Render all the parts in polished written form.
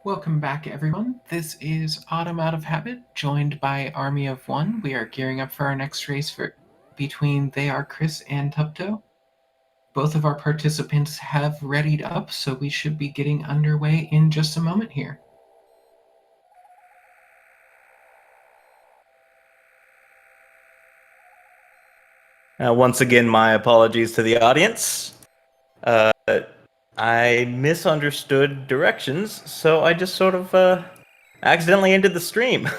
Welcome back, everyone. This is Autumn Out of Habit, joined by Army of One. We are gearing up for our next race between TheyAreChris and Tupto. Both of our participants have readied up, so we should be getting underway in just a moment here. Once again, my apologies to the audience. I misunderstood directions, so I just sort of accidentally ended the stream.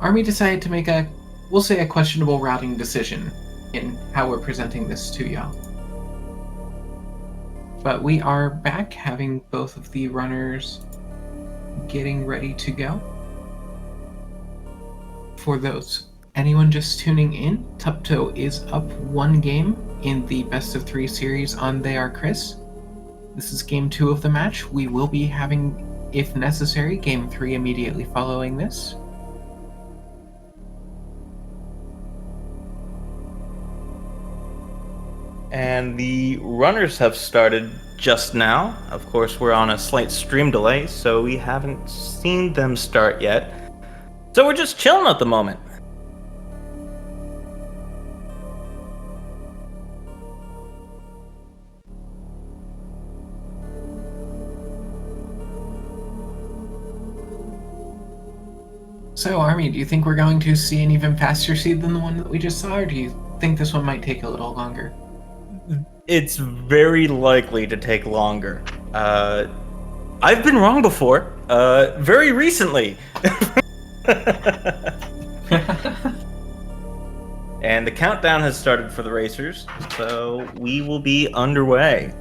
Army decided to make we'll say a questionable routing decision in how we're presenting this to y'all. But we are back, having both of the runners getting ready to go. For anyone just tuning in, Tupto is up 1 game in the best of 3 series on TheyAreChris. This is game 2 of the match. We will be having, if necessary, game 3 immediately following this. And the runners have started just now. Of course, we're on a slight stream delay, so we haven't seen them start yet. So we're just chilling at the moment. So, Army, do you think we're going to see an even faster seed than the one that we just saw, or do you think this one might take a little longer? It's very likely to take longer. I've been wrong before. Very recently. And the countdown has started for the racers, so we will be underway.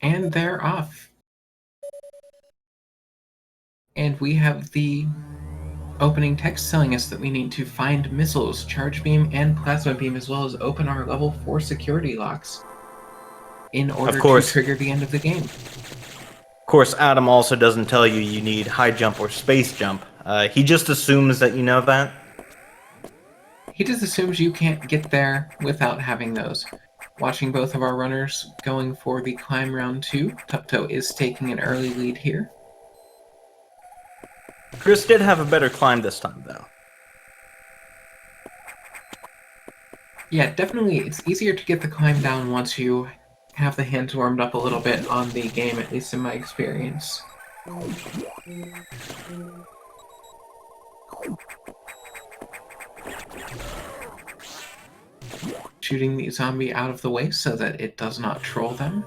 And they're off. And we have the opening text telling us that we need to find missiles, charge beam, and plasma beam, as well as open our level 4 security locks in order to trigger the end of the game. Of course, Adam also doesn't tell you you need high jump or space jump. He just assumes that you know that. He just assumes you can't get there without having those. Watching both of our runners going for the climb round 2, Tupto is taking an early lead here. Chris did have a better climb this time, though. Yeah, definitely, it's easier to get the climb down once you have the hands warmed up a little bit on the game, at least in my experience. Shooting the zombie out of the way so that it does not troll them.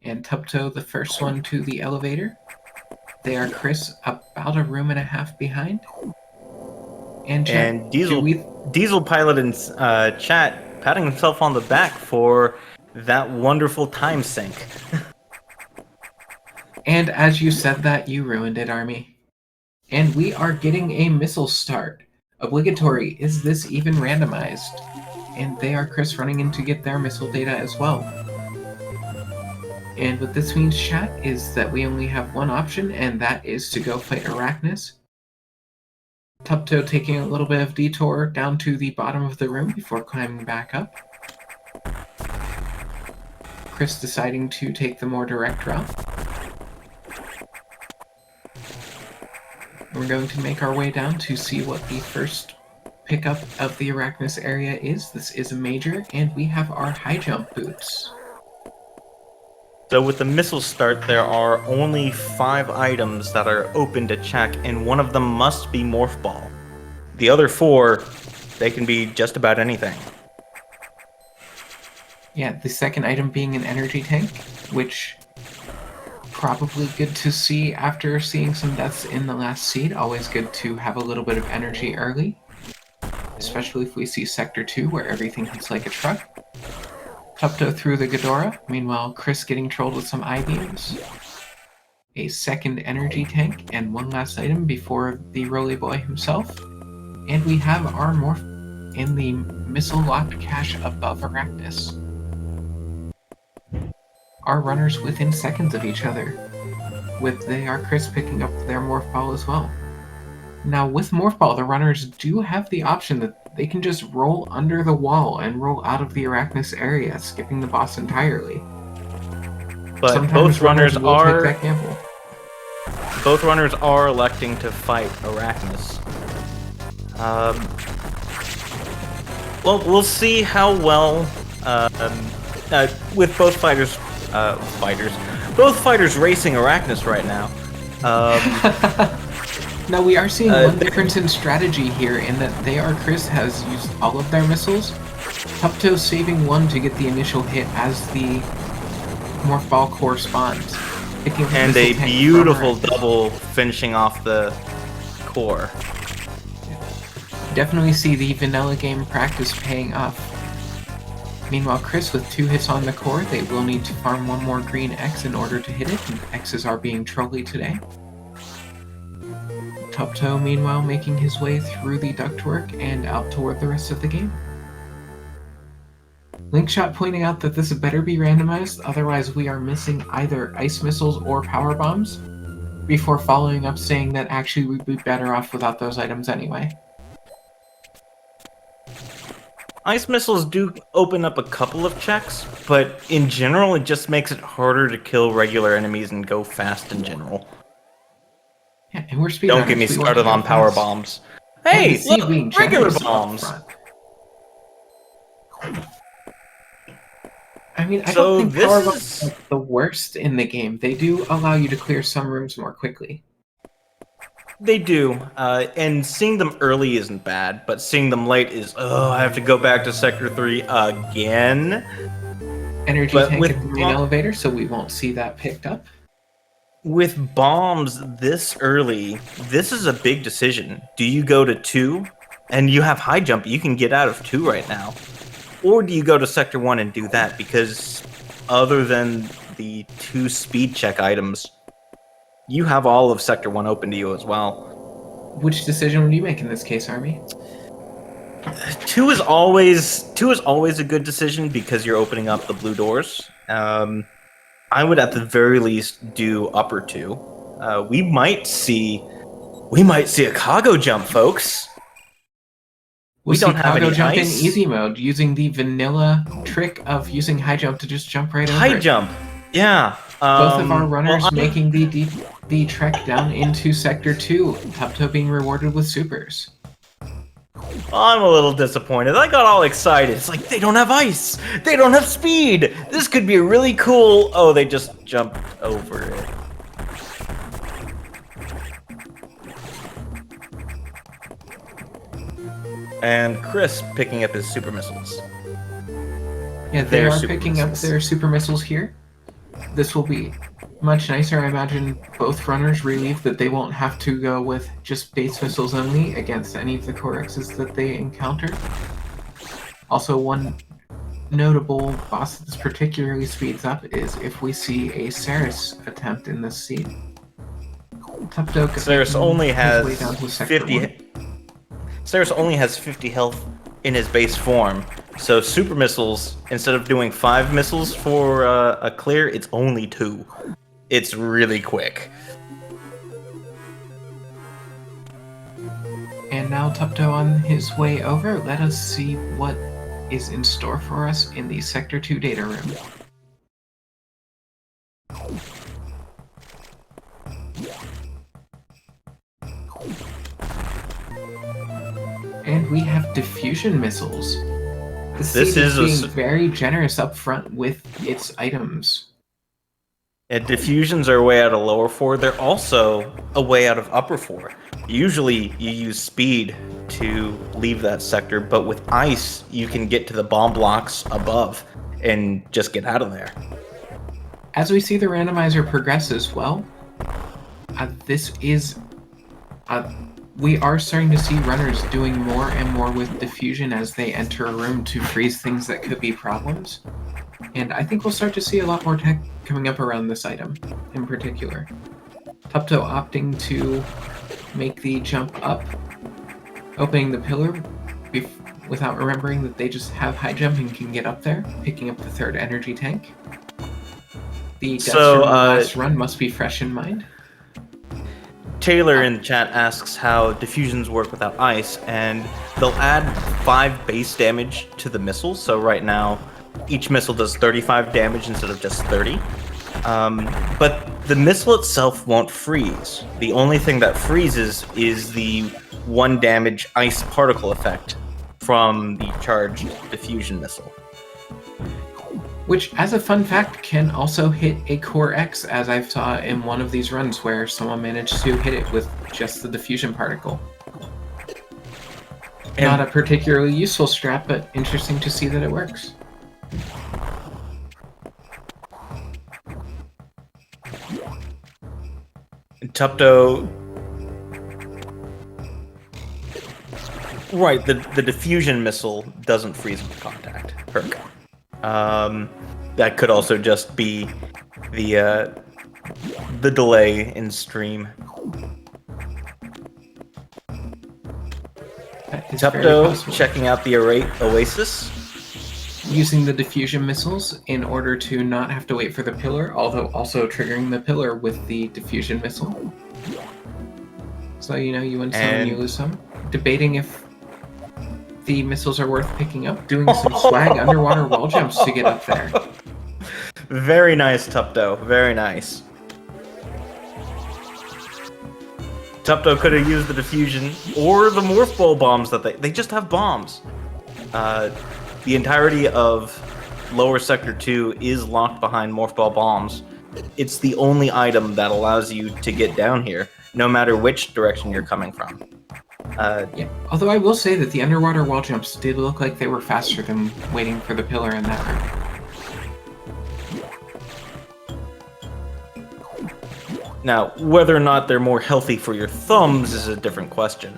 And Tupto, the first one to the elevator. TheyAreChris about a room and a half behind. And Diesel Pilot in chat patting himself on the back for that wonderful time sync. And as you said that, you ruined it, Army. And we are getting a missile start. Obligatory. Is this even randomized? And TheyAreChris running in to get their missile data as well. And what this means, chat, is that we only have one option, and that is to go fight Arachnus. Tupto taking a little bit of detour down to the bottom of the room before climbing back up. Chris deciding to take the more direct route. We're going to make our way down to see what the first pickup of the Arachnus area is. This is a major, and we have our high jump boots. So with the missile start, there are only 5 items that are open to check, and one of them must be Morph Ball. The other 4, they can be just about anything. Yeah, the second item being an energy tank, which probably good to see after seeing some deaths in the last seed. Always good to have a little bit of energy early, especially if we see Sector 2 where everything hits like a truck. Tupto through the Ghidorah, meanwhile Chris getting trolled with some I-beams. A second energy tank, and one last item before the Roly Boy himself. And we have our Morph in the missile-locked cache above Arachnus. Our runners within seconds of each other, with TheyAreChris picking up their Morph Ball as well. Now with Morph Ball, the runners do have the option that they can just roll under the wall and roll out of the Arachnis area, skipping the boss entirely. But Sometimes runners will take that gamble. Both runners are electing to fight Arachnis. Well, we'll see how well with both fighters racing Arachnis right now. Now we are seeing one difference in strategy here in that TheyAreChris has used all of their missiles. Tupto saving one to get the initial hit as the Morph Ball core spawns. And a beautiful double finishing off the core. Definitely see the vanilla game practice paying off. Meanwhile, Chris with 2 hits on the core, they will need to farm one more green X in order to hit it, and X's are being trolly today. Tupto, meanwhile, making his way through the ductwork and out toward the rest of the game. Linkshot pointing out that this better be randomized, otherwise we are missing either ice missiles or power bombs, before following up saying that actually we'd be better off without those items anyway. Ice missiles do open up a couple of checks, but in general it just makes it harder to kill regular enemies and go fast in general. Yeah, and we're speedrunners. Don't get me started on power bombs. Hey, look, regular bombs! I mean, I don't think power bombs are the worst in the game. They do allow you to clear some rooms more quickly. They do, and seeing them early isn't bad, but seeing them late is, oh, I have to go back to Sector 3 again? Energy tank at the main elevator, so we won't see that picked up. With bombs this early, this is a big decision. Do you go to 2? And you have high jump, you can get out of 2 right now. Or do you go to Sector 1 and do that? Because other than the 2 speed check items, you have all of Sector 1 open to you as well. Which decision would you make in this case, Army? 2 is always a good decision because you're opening up the blue doors. I would at the very least do upper 2. We might see a cargo jump, folks. We don't have any jump ice in easy mode using the vanilla trick of using high jump to just jump right over. High jump, yeah. Both of our runners making the trek down into Sector 2. Tupto being rewarded with supers. I'm a little disappointed. I got all excited. It's like, they don't have ice. They don't have speed. This could be really cool. Oh, they just jumped over it. And Chris picking up his super missiles. Yeah, they are picking up their super missiles here. This will be much nicer. I imagine both runners relieved that they won't have to go with just base missiles only against any of the core X's that they encounter. Also, one notable boss that this particularly speeds up is if we see a Ceres attempt in this seed. Ceres only has 50. Ceres only has 50 health in his base form, so super missiles, instead of doing 5 missiles for a clear, it's only 2. It's really quick. And now Tupto on his way over. Let us see what is in store for us in the Sector 2 data room. And we have diffusion missiles. This is being very generous up front with its items. And diffusions are a way out of lower 4. They're also a way out of upper 4. Usually you use speed to leave that sector, but with ice you can get to the bomb blocks above and just get out of there. As we see the randomizer progress as well, we are starting to see runners doing more and more with diffusion as they enter a room to freeze things that could be problems. And I think we'll start to see a lot more tech coming up around this item in particular. Tupto opting to make the jump up, opening the pillar without remembering that they just have high jump and can get up there, picking up the 3rd energy tank. The deaths from the last run must be fresh in mind. Taylor in the chat asks how diffusions work without ice, and they'll add 5 base damage to the missiles. So right now, each missile does 35 damage instead of just 30. But the missile itself won't freeze. The only thing that freezes is the 1 damage ice particle effect from the charged diffusion missile. Which, as a fun fact, can also hit a Core X, as I saw in one of these runs where someone managed to hit it with just the diffusion particle. Not a particularly useful strat, but interesting to see that it works. Tupto... Right, the diffusion missile doesn't freeze with contact. Perk. That could also just be the delay in stream. Tupto checking out the Oasis. Using the diffusion missiles in order to not have to wait for the pillar, although also triggering the pillar with the diffusion missile. So, you know, you win some and you lose some. Debating if the missiles are worth picking up, doing some swag underwater wall jumps to get up there. Very nice, Tupto. Very nice. Tupto could have used the diffusion or the morph ball bombs that they just have bombs. The entirety of lower sector 2 is locked behind morph ball bombs. It's the only item that allows you to get down here, no matter which direction you're coming from. Yeah. Although I will say that the underwater wall jumps did look like they were faster than waiting for the pillar in that room. Now, whether or not they're more healthy for your thumbs is a different question.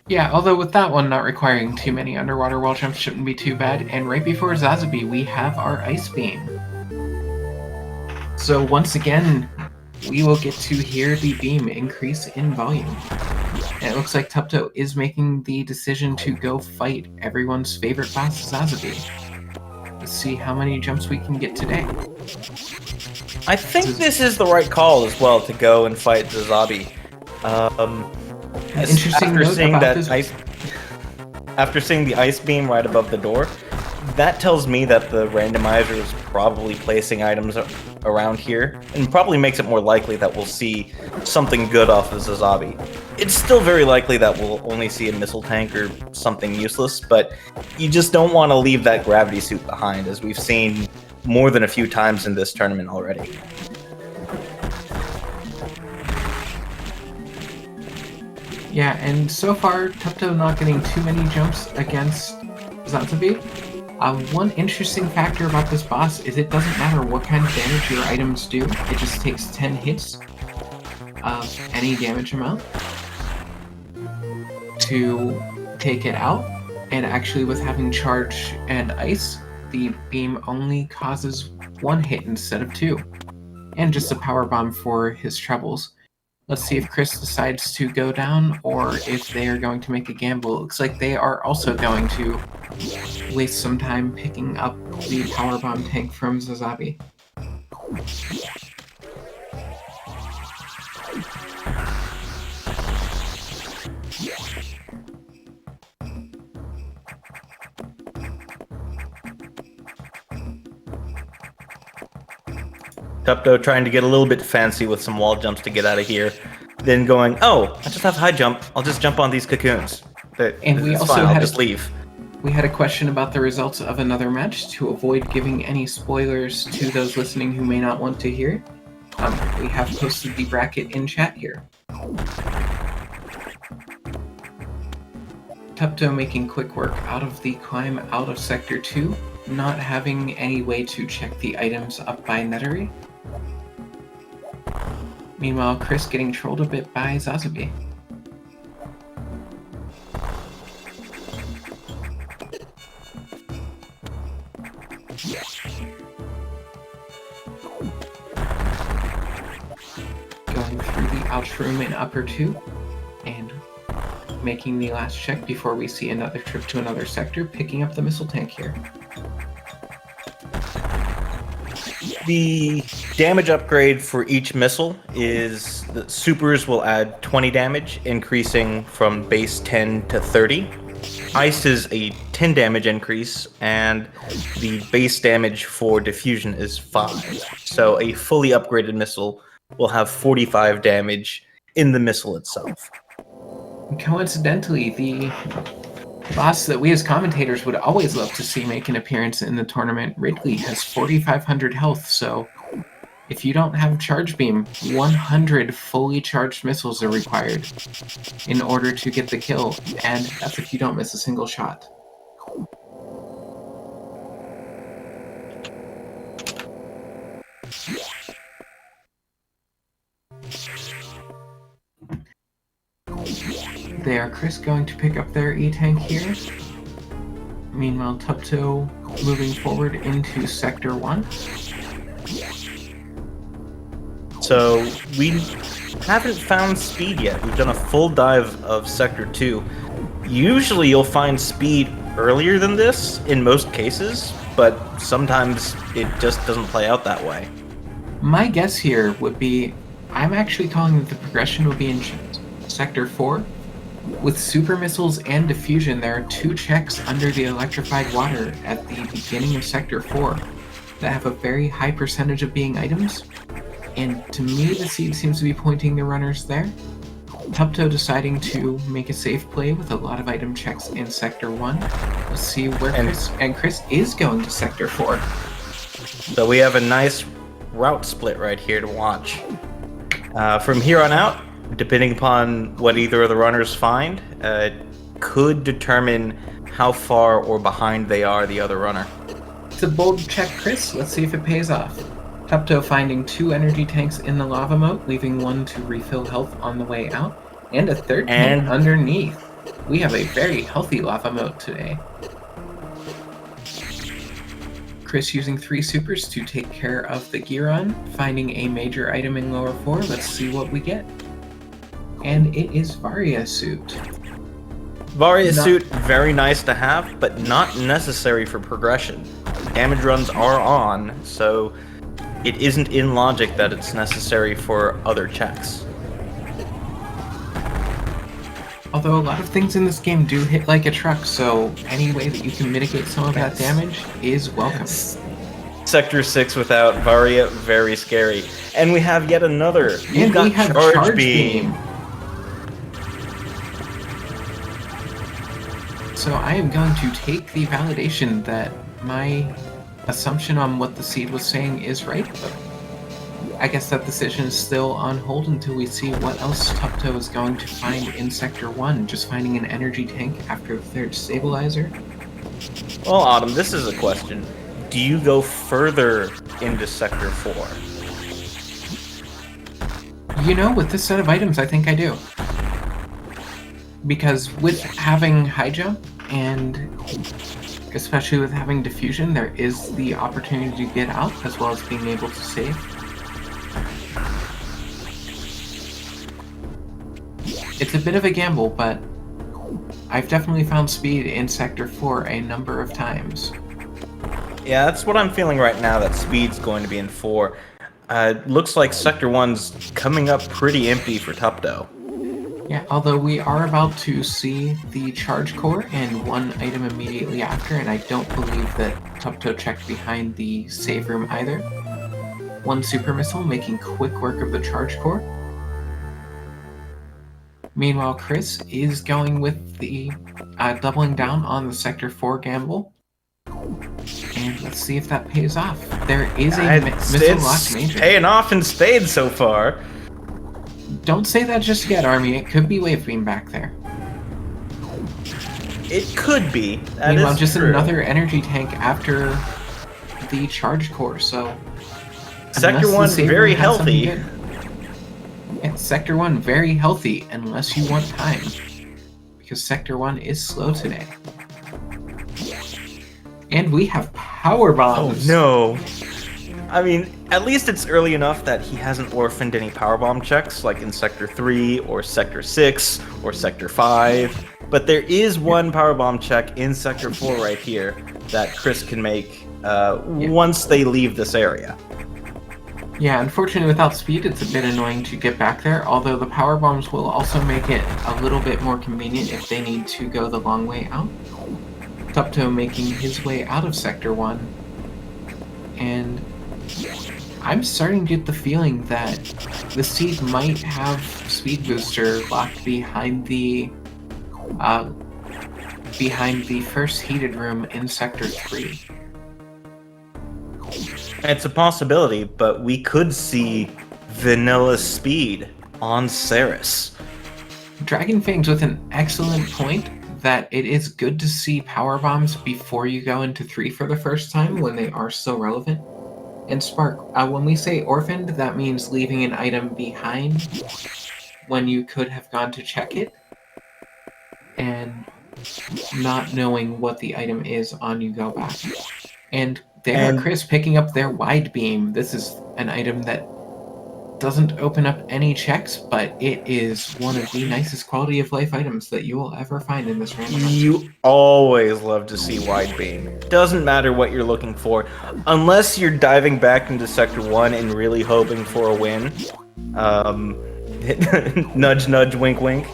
Yeah, although with that one not requiring too many underwater wall jumps shouldn't be too bad. And right before Zazabi, we have our Ice Beam. So once again, we will get to hear the beam increase in volume. And it looks like Tupto is making the decision to go fight everyone's favorite boss, Zazabi. Let's see how many jumps we can get today. I think this is the right call as well, to go and fight Zazabi. Interesting after note seeing about that this... after seeing the ice beam right above the door, that tells me that the randomizer is probably placing items around here, and probably makes it more likely that we'll see something good off of Zazabi. It's still very likely that we'll only see a missile tank or something useless, but you just don't want to leave that gravity suit behind, as we've seen more than a few times in this tournament already. Yeah, and so far, Tupto not getting too many jumps against Zazabi. One interesting factor about this boss is it doesn't matter what kind of damage your items do, it just takes 10 hits of any damage amount to take it out. And actually with having charge and ice, the beam only causes 1 hit instead of 2. And just a power bomb for his troubles. Let's see if Chris decides to go down or if they are going to make a gamble. It looks like they are also going to waste some time picking up the powerbomb tank from Zazabi. Tupto trying to get a little bit fancy with some wall jumps to get out of here. Then going, oh, I just have high jump. I'll just jump on these cocoons. And we also I'll just leave. We had a question about the results of another match to avoid giving any spoilers to those listening who may not want to hear it. We have posted the bracket in chat here. Tupto making quick work out of the climb out of Sector 2, not having any way to check the items up by Netery. Meanwhile, Chris getting trolled a bit by Zazabi. Going through the ouch room in upper 2, and making the last check before we see another trip to another sector, picking up the missile tank here. The damage upgrade for each missile is the supers will add 20 damage, increasing from base 10 to 30. Ice is a 10 damage increase, and the base damage for diffusion is 5. So a fully upgraded missile will have 45 damage in the missile itself. Coincidentally, the boss that we as commentators would always love to see make an appearance in the tournament, Ridley, has 4,500 health, so if you don't have Charge Beam, 100 fully charged missiles are required in order to get the kill, and that's if you don't miss a single shot. TheyAreChris going to pick up their E-Tank here. Meanwhile, Tupto moving forward into Sector 1. So we haven't found Speed yet. We've done a full dive of Sector 2. Usually you'll find Speed earlier than this in most cases, but sometimes it just doesn't play out that way. My guess here would be, I'm actually calling that the progression will be in Sector 4. With super missiles and diffusion, there are 2 checks under the electrified water at the beginning of Sector 4 that have a very high percentage of being items, and to me the seed seems to be pointing the runners there. Tupto deciding to make a safe play with a lot of item checks in Sector 1. Let's see where Chris is going to Sector 4. So we have a nice route split right here to watch. From here on out, depending upon what either of the runners find, could determine how far or behind they are the other runner. It's a bold check, Chris. Let's see if it pays off. Tupto finding 2 energy tanks in the lava moat, leaving 1 to refill health on the way out, and a 3rd tank underneath. We have a very healthy lava moat today. Chris using 3 supers to take care of the Giron, finding a major item in lower 4. Let's see what we get. And it is Varia suit. Varia suit, very nice to have, but not necessary for progression. Damage runs are on, so it isn't in logic that it's necessary for other checks. Although a lot of things in this game do hit like a truck, so any way that you can mitigate some of that damage is welcome. Sector 6 without Varia, very scary. And we have yet another. And we have Charge Beam. So I am going to take the validation that my assumption on what the seed was saying is right, but I guess that decision is still on hold until we see what else Tupto is going to find in Sector 1, just finding an energy tank after the 3rd stabilizer. Well, Autumn, this is a question. Do you go further into Sector 4? You know, with this set of items, I think I do. Because with having high jump, and especially with having diffusion, there is the opportunity to get out, as well as being able to save. It's a bit of a gamble, but I've definitely found speed in Sector 4 a number of times. Yeah, that's what I'm feeling right now, that speed's going to be in 4. Looks like Sector 1's coming up pretty empty for Tupto. Yeah, although we are about to see the charge core and 1 item immediately after, and I don't believe that Tupto checked behind the save room either. 1 super missile making quick work of the charge core. Meanwhile, Chris is going with the doubling down on the Sector 4 gamble. And let's see if that pays off. There is a missile locked major. It's paying off in spades so far. Don't say that just yet, Army. It could be Wave Beam back there. It could be. That Meanwhile, is just true. Another energy tank after the charge core, so... Sector 1 very healthy. Yeah, Sector 1 very healthy, unless you want time. Because Sector 1 is slow today. And we have power bombs! Oh no! I mean, at least it's early enough that he hasn't orphaned any powerbomb checks, like in Sector 3, or Sector 6, or Sector 5. But there is 1 powerbomb check in Sector 4 right here. that Chris can make once they leave this area. Yeah, unfortunately without speed it's a bit annoying to get back there, although the power bombs will also make it a little bit more convenient if they need to go the long way out. Tupto making his way out of Sector 1, and I'm starting to get the feeling that the seed might have Speed Booster locked behind the first heated room in Sector 3. It's a possibility, but we could see Vanilla Speed on Ceres. Dragon Fangs with an excellent point that it is good to see power bombs before you go into 3 for the first time when they are still relevant. And Spark, when we say orphaned, that means leaving an item behind when you could have gone to check it, and not knowing what the item is on you go back. And TheyAreChris picking up their wide beam. This is an item that doesn't open up any checks, but it is one of the nicest quality of life items that you will ever find in this randomizer. You always love to see wide beam. Doesn't matter what you're looking for, unless you're diving back into Sector 1 and really hoping for a win. Nudge, nudge, wink, wink.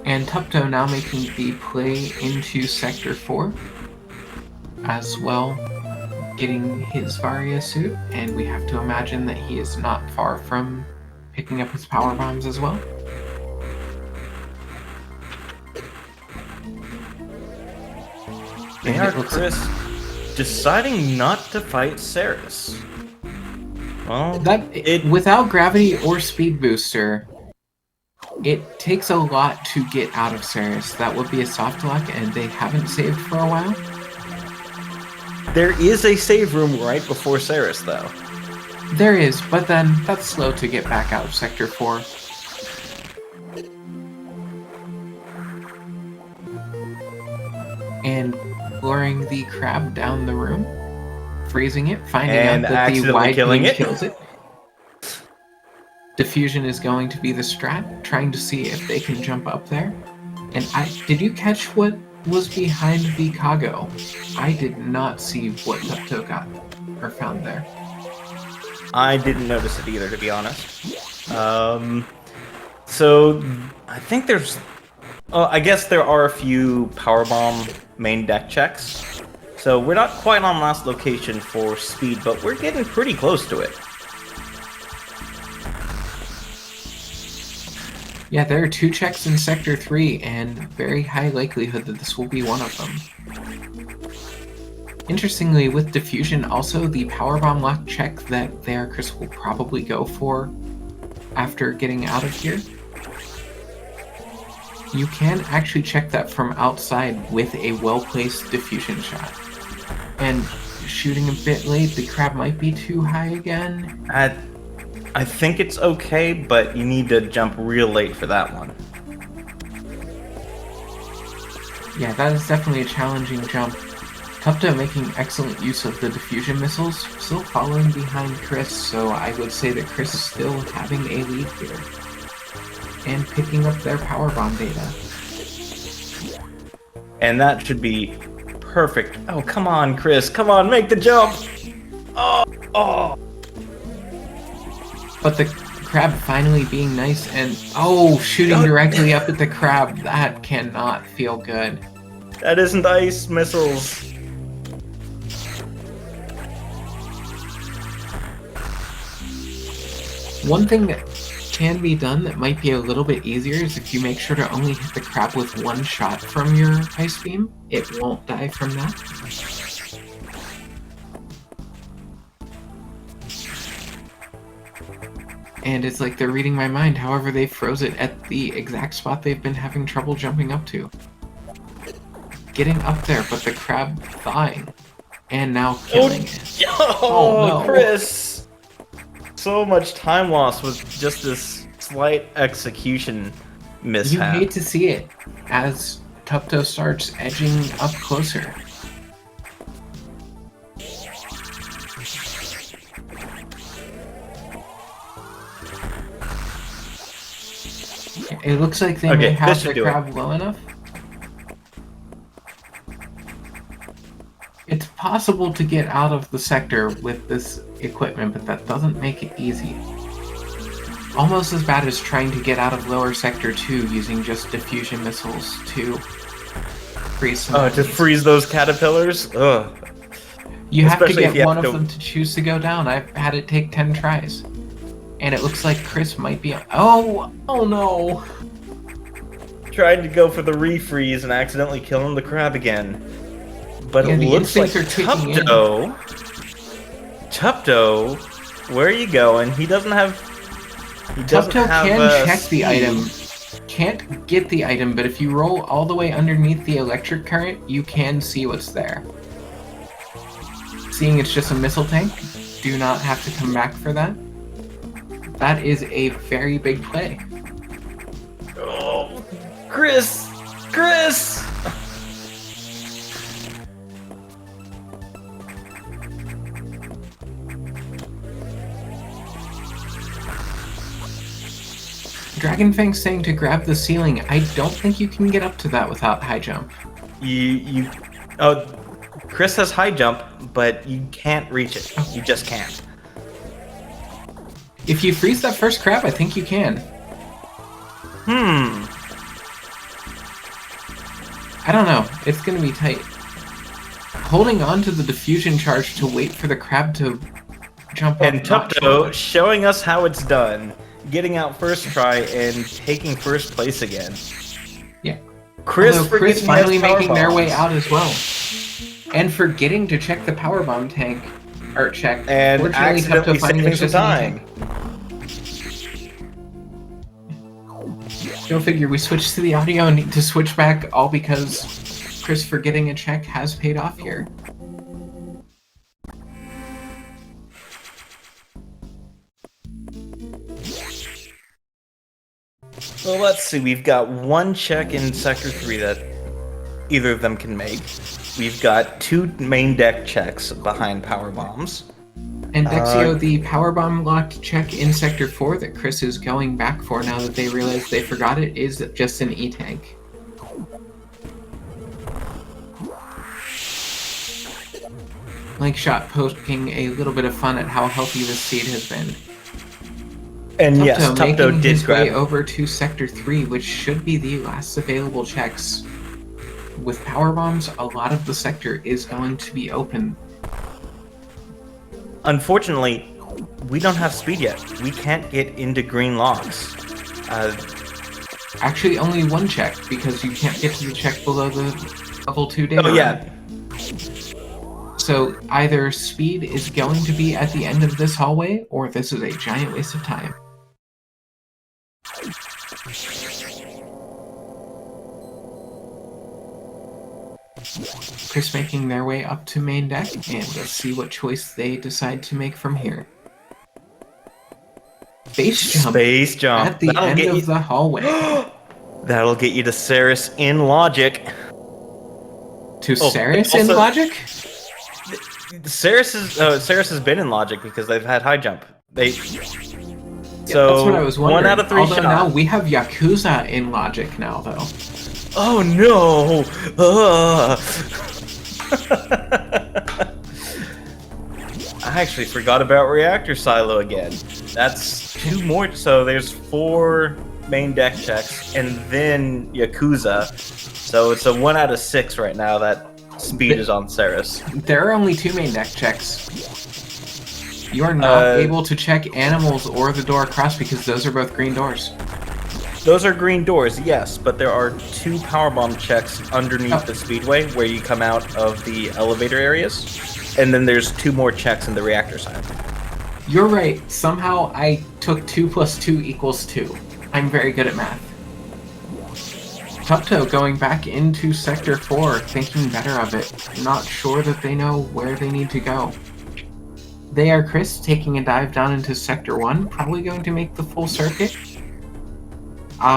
And Tupto now making the play into Sector 4 as well, getting his Varia suit, and we have to imagine that he is not far from picking up his power bombs as well. TheyAreChris deciding not to fight Ceres. Well, without gravity or speed booster, it takes a lot to get out of Ceres. That would be a soft lock, and they haven't saved for a while. There is a save room right before Ceres, though. There is, but then that's slow to get back out of Sector 4. And luring the crab down the room, freezing it, finding out that the wide beam kills it. Diffusion is going to be the strat, trying to see if they can jump up there. And did you catch what was behind the Kago? I did not see what Tupto got or found there. I didn't notice it either, to be honest. So I think there's, I guess there are a few powerbomb main deck checks. So we're not quite on last location for speed, but we're getting pretty close to it. Yeah, there are 2 checks in Sector 3, and very high likelihood that this will be one of them. Interestingly, with Diffusion, also the powerbomb lock check that TheyAreChris will probably go for after getting out of here. You can actually check that from outside with a well-placed Diffusion shot. And shooting a bit late, the crab might be too high again. I think it's okay, but you need to jump real late for that one. Yeah, that is definitely a challenging jump. Tupto making excellent use of the diffusion missiles, still following behind Chris, so I would say that Chris is still having a lead here. And picking up their powerbomb data. And that should be perfect. Oh, come on, Chris. Come on, make the jump! Oh! But the crab finally being nice and shooting directly up at the crab. That cannot feel good. That isn't ice missiles. One thing that can be done that might be a little bit easier is if you make sure to only hit the crab with 1 shot from your ice beam. It won't die from that. And it's like they're reading my mind, however they froze it at the exact spot they've been having trouble jumping up to. Getting up there, but the crab thawing. And now killing it. Oh no, Chris! So much time lost with just this slight execution mishap. You hate to see it as Tupto starts edging up closer. It looks like they may have the crab low enough. It's possible to get out of the sector with this equipment, but that doesn't make it easy. Almost as bad as trying to get out of lower sector 2 using just diffusion missiles to freeze some enemies. To freeze those caterpillars? Ugh. You have to get one of them to choose to go down. I've had it take 10 tries. And it looks like Chris might be... Oh no! Tried to go for the refreeze and accidentally killing the crab again. But it looks like Tupto... Tupto, where are you going? He doesn't have... Tupto can check the item. Can't get the item, but if you roll all the way underneath the electric current, you can see what's there. Seeing it's just a missile tank, do not have to come back for that. That is a very big play. Oh, Chris! Chris! Dragonfang's saying to grab the ceiling. I don't think you can get up to that without high jump. Chris has high jump, but you can't reach it. You just can't. If you freeze that first crab, I think you can. I don't know. It's gonna be tight. Holding on to the diffusion charge to wait for the crab to jump up. And Tupto showing us how it's done. Getting out first try and taking first place again. Yeah. Chris finally making their way out as well. And forgetting to check the powerbomb tank. Or check. And accidentally saving some time. Go figure, we switched to the audio and need to switch back all because Chris forgetting a check has paid off here. Well, let's see. We've got one check in Sector 3 that either of them can make. We've got 2 main deck checks behind power bombs. And Dexio, the powerbomb locked check in Sector 4 that Chris is going back for now that they realize they forgot it is just an E-tank. Lankshot poking a little bit of fun at how healthy this seed has been. And yes, Tupto making did his grab way over to Sector 3, which should be the last available checks. With power bombs, a lot of the sector is going to be open. Unfortunately, we don't have speed yet. We can't get into green locks. Actually, only one check, because you can't get to the check below the level 2 data. Oh, yeah. So either speed is going to be at the end of this hallway, or this is a giant waste of time. Chris making their way up to main deck, and let's see what choice they decide to make from here. Space jump at the end of the hallway. That'll get you to Ceres in logic. To Ceres in logic? Ceres has been in logic because they've had high jump. So that's what I was wondering. 1 out of 3 shot. Now we have Yakuza in logic now, though. Oh no! I actually forgot about reactor silo again. That's 2 more. So there's 4 main deck checks, and then Yakuza. So it's a 1 out of 6 right now that speed is on Ceres. There are only 2 main deck checks. You are not able to check animals or the door across because those are both green doors. Those are green doors, yes, but there are 2 powerbomb checks underneath the speedway where you come out of the elevator areas, and then there's 2 more checks in the reactor side. You're right. Somehow I took 2 plus 2 equals 2. I'm very good at math. Tupto going back into Sector 4, thinking better of it, not sure that they know where they need to go. TheyAreChris taking a dive down into Sector 1, probably going to make the full circuit.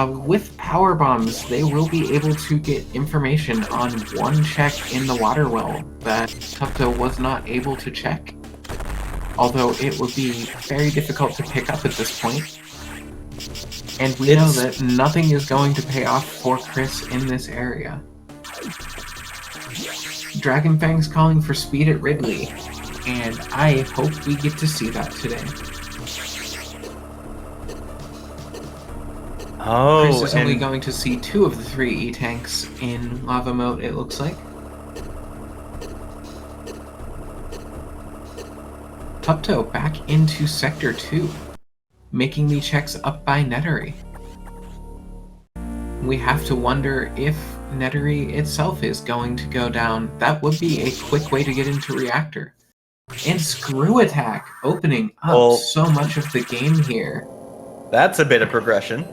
With power bombs, they will be able to get information on 1 check in the water well that Tupto was not able to check. Although it would be very difficult to pick up at this point. And we know that nothing is going to pay off for Chris in this area. Dragonfang's calling for speed at Ridley, and I hope we get to see that today. Oh, Chris is only going to see 2 of the 3 E-tanks in lava mode, it looks like. Tupto back into Sector 2, making the checks up by Nettery. We have to wonder if Nettery itself is going to go down. That would be a quick way to get into Reactor. And Screw Attack opening up so much of the game here. That's a bit of progression.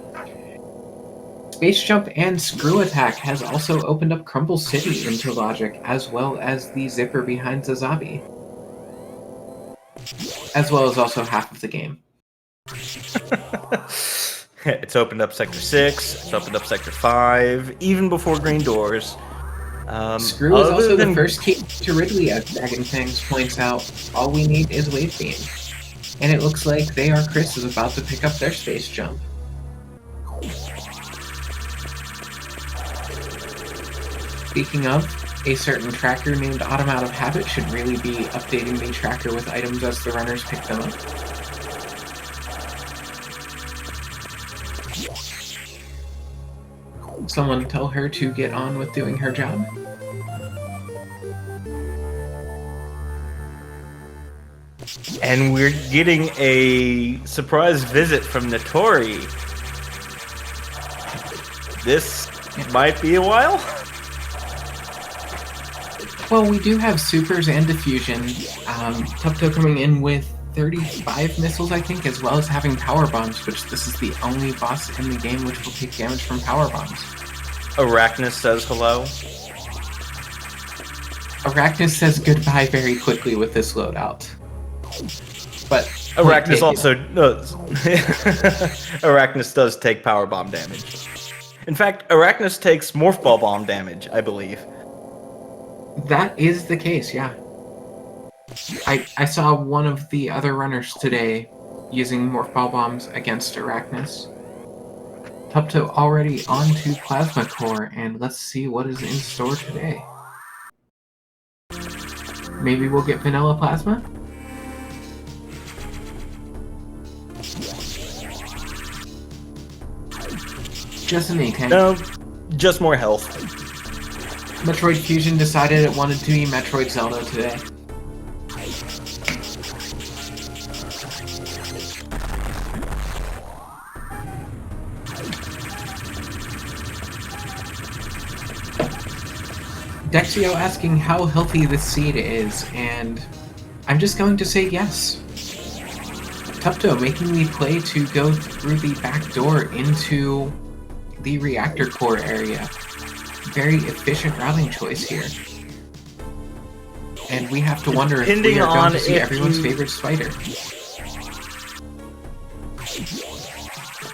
Space Jump and Screw Attack has also opened up Crumble City into Logic, as well as the zipper behind Zazabi. As well as also half of the game. It's opened up Sector 6, it's opened up Sector 5, even before Green Doors. Screw is also the first key to Ridley, as Dragonfangs points out. All we need is Wave Beam. And it looks like TheyAreChris is about to pick up their Space Jump. Speaking of, a certain tracker named Autumn Out of Habit should really be updating the tracker with items as the runners pick them up. Someone tell her to get on with doing her job. And we're getting a surprise visit from Notori. This might be a while. Well, we do have supers and diffusion. Tupto coming in with 35 missiles, I think, as well as having power bombs, which this is the only boss in the game which will take damage from power bombs. Arachnus says hello. Arachnus says goodbye very quickly with this loadout. But Arachnus also does. Arachnus does take power bomb damage. In fact, Arachnus takes morph ball bomb damage, I believe. That is the case, yeah. I saw one of the other runners today using morph ball bombs against Arachnus. Tupto already onto Plasma Core, and let's see what is in store today. Maybe we'll get Vanilla Plasma? Just an E-tank. No, just more health. Metroid Fusion decided it wanted to be Metroid Zelda today. Dexio asking how healthy this seed is, and I'm just going to say yes. Tupto making the play to go through the back door into the reactor core area. Very efficient routing choice here. And we have to wonder if we are going to see everyone's favorite spider.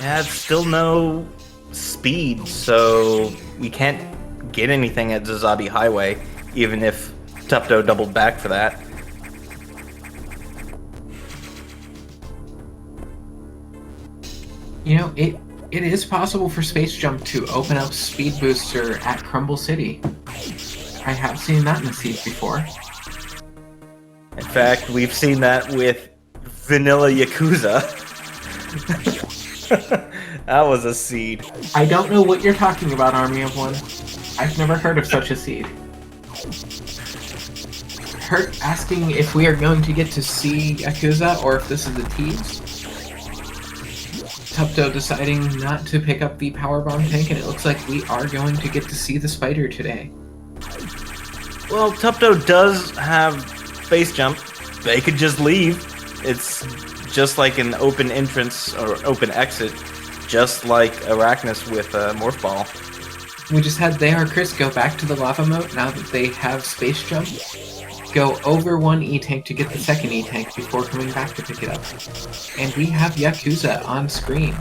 Yeah, it's still no speed, so we can't get anything at Zazabi Highway, even if Tupto doubled back for that. You know, it is possible for Space Jump to open up Speed Booster at Crumble City. I have seen that in the seed before. In fact, we've seen that with Vanilla Yakuza. That was a seed. I don't know what you're talking about, Army of One. I've never heard of such a seed. Hurt asking if we are going to get to see Yakuza or if this is a tease. Tupto deciding not to pick up the power bomb tank, and it looks like we are going to get to see the spider today. Well, Tupto does have Space Jump. They could just leave. It's just like an open entrance or open exit, just like Arachnus with Morph Ball. We just had TheyAreChris go back to the lava moat now that they have Space Jump. Go over one E-tank to get the second E-tank before coming back to pick it up. And we have Yakuza on screen.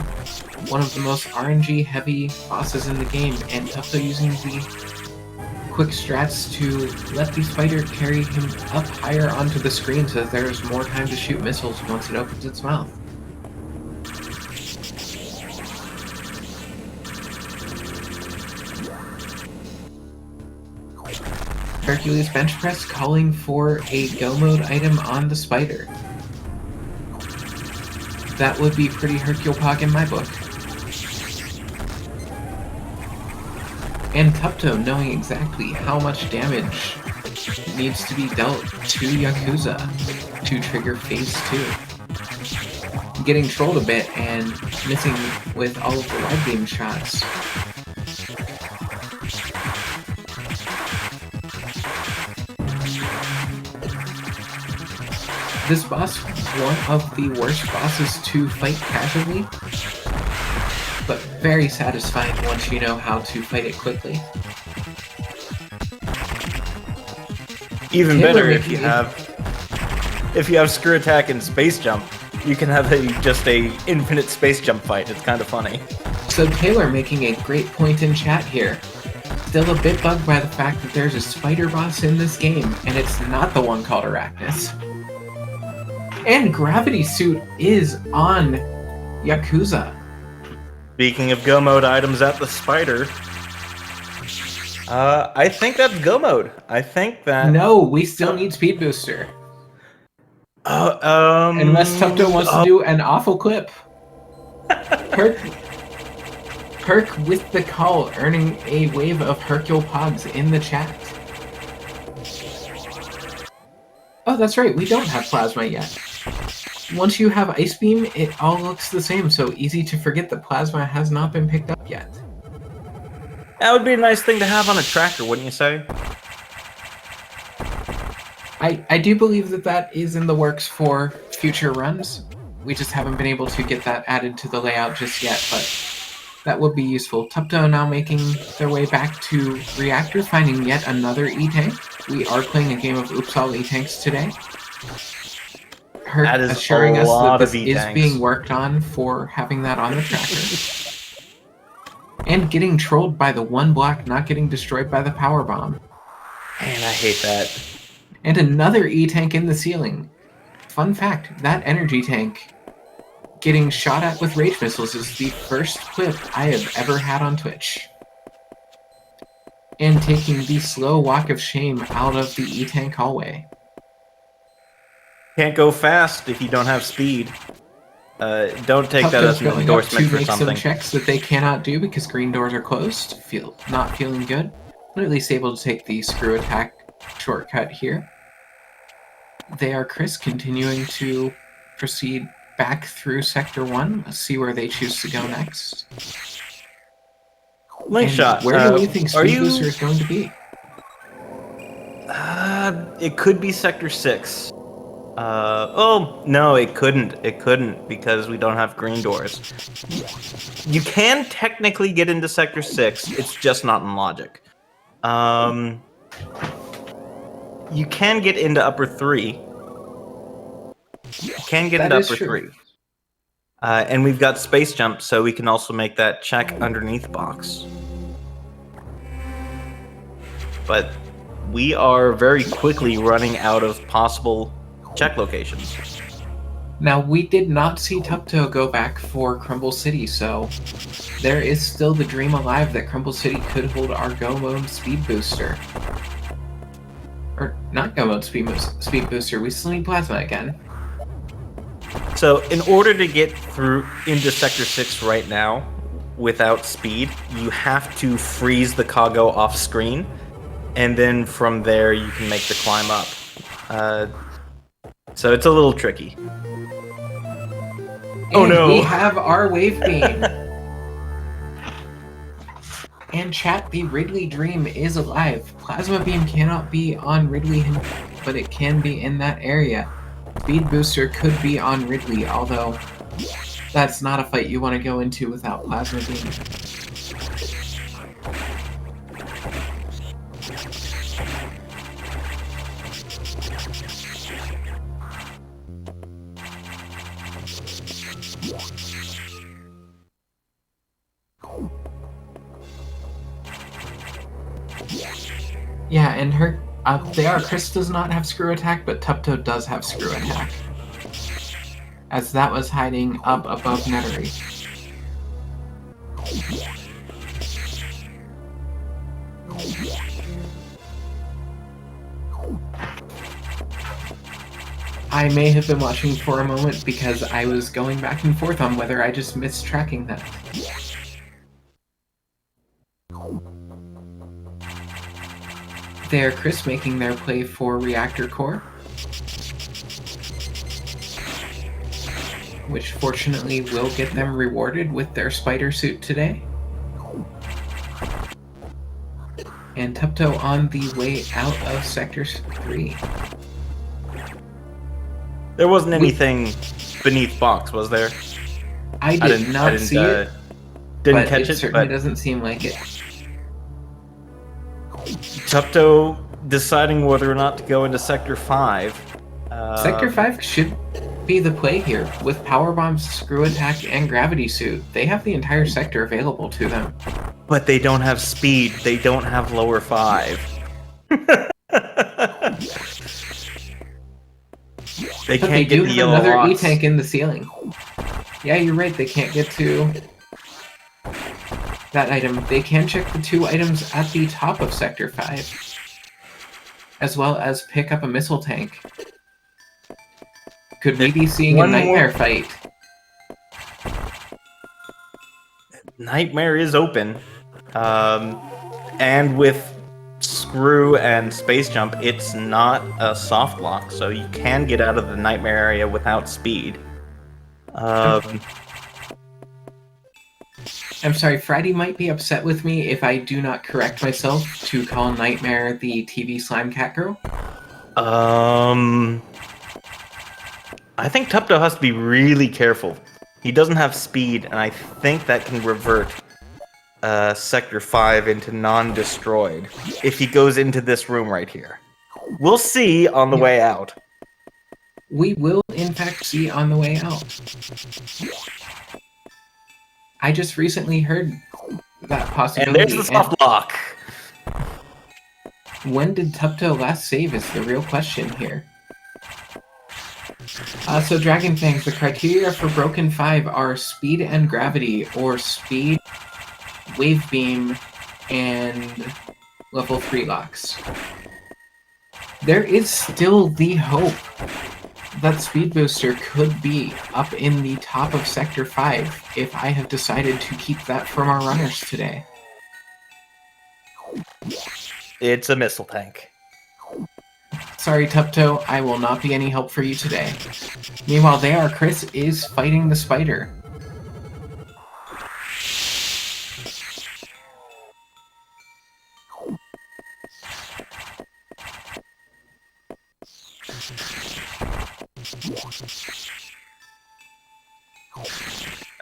One of the most RNG heavy bosses in the game, and Tupto using the quick strats to let the spider carry him up higher onto the screen so that there's more time to shoot missiles once it opens its mouth. Hercules bench press calling for a go mode item on the spider. That would be pretty Hercule-Pog in my book. And Tupto knowing exactly how much damage needs to be dealt to Yakuza to trigger phase 2. Getting trolled a bit and missing with all of the wide beam shots. This boss, one of the worst bosses to fight casually, but very satisfying once you know how to fight it quickly. Even better if you have screw attack and space jump, you can have just a infinite space jump fight. It's kind of funny. So Taylor making a great point in chat here. Still a bit bugged by the fact that there's a spider boss in this game, and it's not the one called Arachnus. And Gravity Suit is on Yakuza. Speaking of go mode items at the spider, I think that's go mode. I think that... No, we still need Speed Booster. Unless Tupto wants to do an awful clip. Perk with the call, earning a wave of Hercule-Pogs in the chat. Oh, that's right, we don't have Plasma yet. Once you have Ice Beam, it all looks the same, so easy to forget that Plasma has not been picked up yet. That would be a nice thing to have on a tracker, wouldn't you say? I do believe that that is in the works for future runs. We just haven't been able to get that added to the layout just yet, but that would be useful. Tupto now making their way back to Reactor, finding yet another E-Tank. We are playing a game of Oops All E-Tanks today. Her That is assuring us that this E-Tanks. is being worked on for having that on the tracker. And getting trolled by the one block not getting destroyed by the power bomb. Man, I hate that. And another E-Tank in the ceiling. Fun fact, that energy tank getting shot at with rage missiles is the first clip I have ever had on Twitch. And taking the slow walk of shame out of the E-Tank hallway. Can't go fast if you don't have speed. Don't take that Tupto's as an going up endorsement to for make some something. checks that they cannot do because green doors are closed. Not feeling good. But at least able to take the screw attack shortcut here. TheyAreChris continuing to proceed back through Sector 1. Let's see where they choose to go next. Link And shot. where do we think are Speed you? Booster is going to be? It could be Sector 6. Oh, no, it couldn't. It couldn't because we don't have green doors. You can technically get into Sector 6. It's just not in logic. You can get into Upper 3. You can get into Upper 3. And we've got Space Jump, so we can also make that check underneath box. But we are very quickly running out of possible check locations. Now, we did not see Tupto go back for Crumble City, so there is still the dream alive that Crumble City could hold our Go Mode Speed Booster. Or, not Go Mode Speed Booster, we still need Plasma again. So, in order to get through into Sector 6 right now, without speed, you have to freeze the cargo off screen, and then from there you can make the climb up. So it's a little tricky. Oh no! We have our Wave Beam! And chat, the Ridley Dream is alive. Plasma Beam cannot be on Ridley, but it can be in that area. Speed Booster could be on Ridley, although that's not a fight you want to go into without Plasma Beam. Yeah, and her TheyAreChris does not have screw attack, but Tupto does have screw attack. As that was hiding up above Nettery. I may have been watching for a moment because I was going back and forth on whether I just missed tracking that. TheyAreChris making their play for Reactor Core, which fortunately will get them rewarded with their spider suit today. And Tupto on the way out of Sector 3. There wasn't anything beneath box, was there? I did not see it. Didn't but catch it, certainly but doesn't seem like it. Tupto deciding whether or not to go into Sector 5. Sector 5 should be the play here. With Power Bombs, Screw Attack, and Gravity Suit, they have the entire sector available to them. But they don't have speed. They don't have lower 5. They But can't they get do the have yellow another lots. E-Tank in the ceiling. Yeah, you're right, they can't get to that item. They can check the 2 items at the top of Sector 5, as well as pick up a missile tank. Could we be seeing a Nightmare fight? Nightmare is open. And with Screw and Space Jump, it's not a soft lock, so you can get out of the Nightmare area without speed. I'm sorry, Friday might be upset with me if I do not correct myself to call Nightmare the TV Slime Cat Girl. I think Tupto has to be really careful. He doesn't have speed, and I think that can revert Sector 5 into non-destroyed if he goes into this room right here. We'll see on the way out. We will, in fact, see on the way out. I just recently heard that possibility. And there's the soft lock. When did Tupto last save is the real question here. So Dragon Fangs, the criteria for Broken 5 are speed and gravity, or speed, wave beam, and level 3 locks. There is still the hope that Speed Booster could be up in the top of Sector 5 if I have decided to keep that from our runners today. It's a missile tank. Sorry, Tupto, I will not be any help for you today. Meanwhile, TheyAreChris is fighting the spider.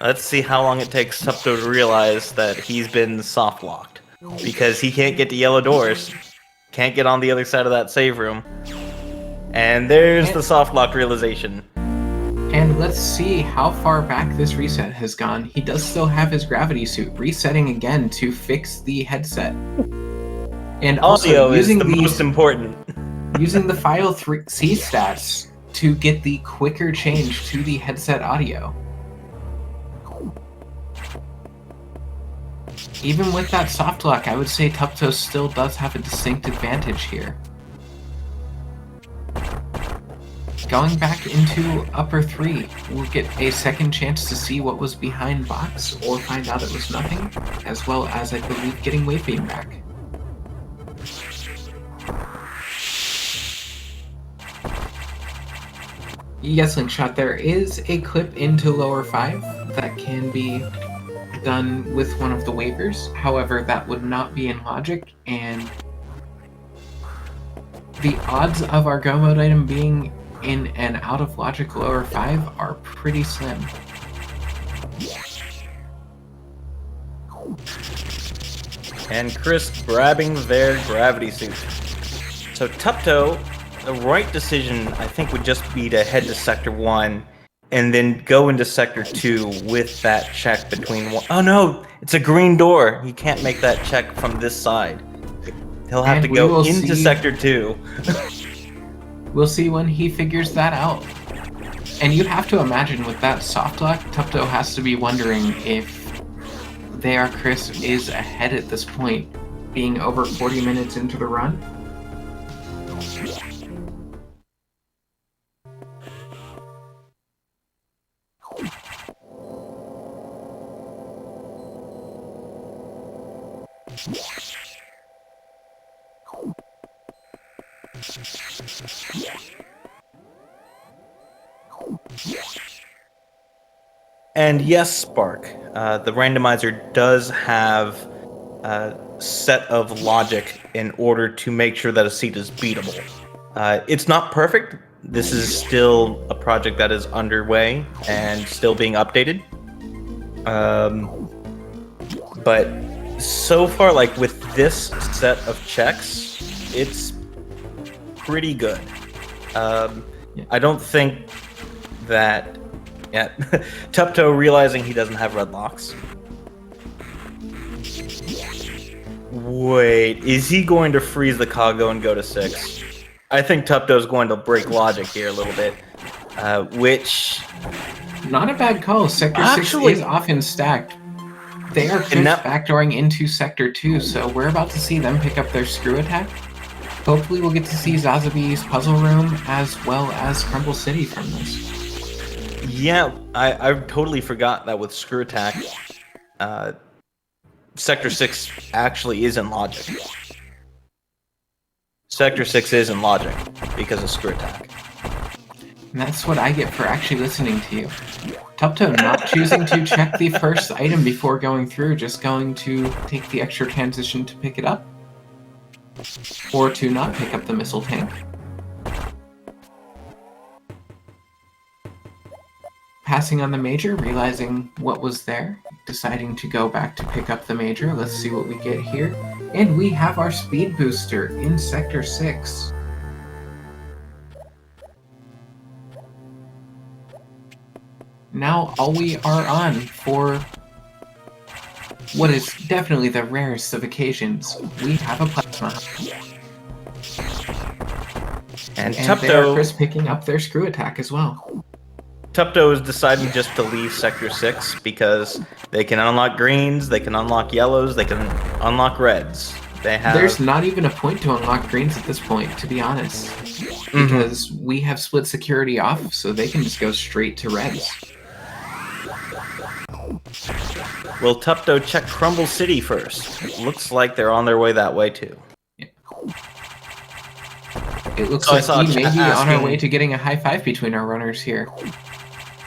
Let's see how long it takes Tupto to realize that he's been soft locked. Because he can't get to yellow doors. Can't get on the other side of that save room. And there's the soft lock realization. And let's see how far back this reset has gone. He does still have his gravity suit, resetting again to fix the headset. And also Audio using is the most important. using the file 3C stats to get the quicker change to the headset audio. Even with that soft lock, I would say Tupto still does have a distinct advantage here. Going back into upper 3, we'll get a second chance to see what was behind box, or find out it was nothing, as well as, I believe, getting wave beam back. Yes, Linkshot, there is a clip into lower 5 that can be done with one of the waivers. However, that would not be in logic, and the odds of our go mode item being in and out of logic lower 5 are pretty slim. And Chris grabbing their gravity suit. So Tupto, the right decision I think would just be to head to Sector 1 and then go into Sector 2 with that check between one. Oh no, it's a green door. He can't make that check from this side. He'll have to go into Sector 2. We'll see when he figures that out. And you have to imagine with that soft lock, Tupto has to be wondering if TheyAreChris is ahead at this point, being over 40 minutes into the run. And yes, Spark, the randomizer does have a set of logic in order to make sure that a seed is beatable. It's not perfect. This is still a project that is underway and still being updated. But so far, like with this set of checks, it's pretty good. I don't think that... Yeah, Tupto realizing he doesn't have red locks. Wait, is he going to freeze the Kago and go to 6? I think Tupto's going to break logic here a little bit, which... Not a bad call. Sector 6 is often stacked. TheyAreChris backdooring into Sector 2, so we're about to see them pick up their screw attack. Hopefully we'll get to see Zazabi's puzzle room as well as Crumble City from this. Yeah, I totally forgot that with screw attack, Sector 6 actually is in logic. Sector 6 is in logic because of screw attack. And that's what I get for actually listening to you. Tupto not choosing to check the first item before going through, just going to take the extra transition to pick it up. Or to not pick up the missile tank. Passing on the major, realizing what was there, deciding to go back to pick up the major. Let's see what we get here. And we have our speed booster in Sector 6. Now all we are on for what is definitely the rarest of occasions. We have a plasma. And TheyAreChris picking up their screw attack as well. Tupto is deciding just to leave Sector 6 because they can unlock greens, they can unlock yellows, they can unlock reds. There's not even a point to unlock greens at this point, to be honest. Because we have split security off, so they can just go straight to reds. Will Tupto check Crumble City first? It looks like they're on their way that way too. Yeah. It looks like we may be on our way to getting a high five between our runners here.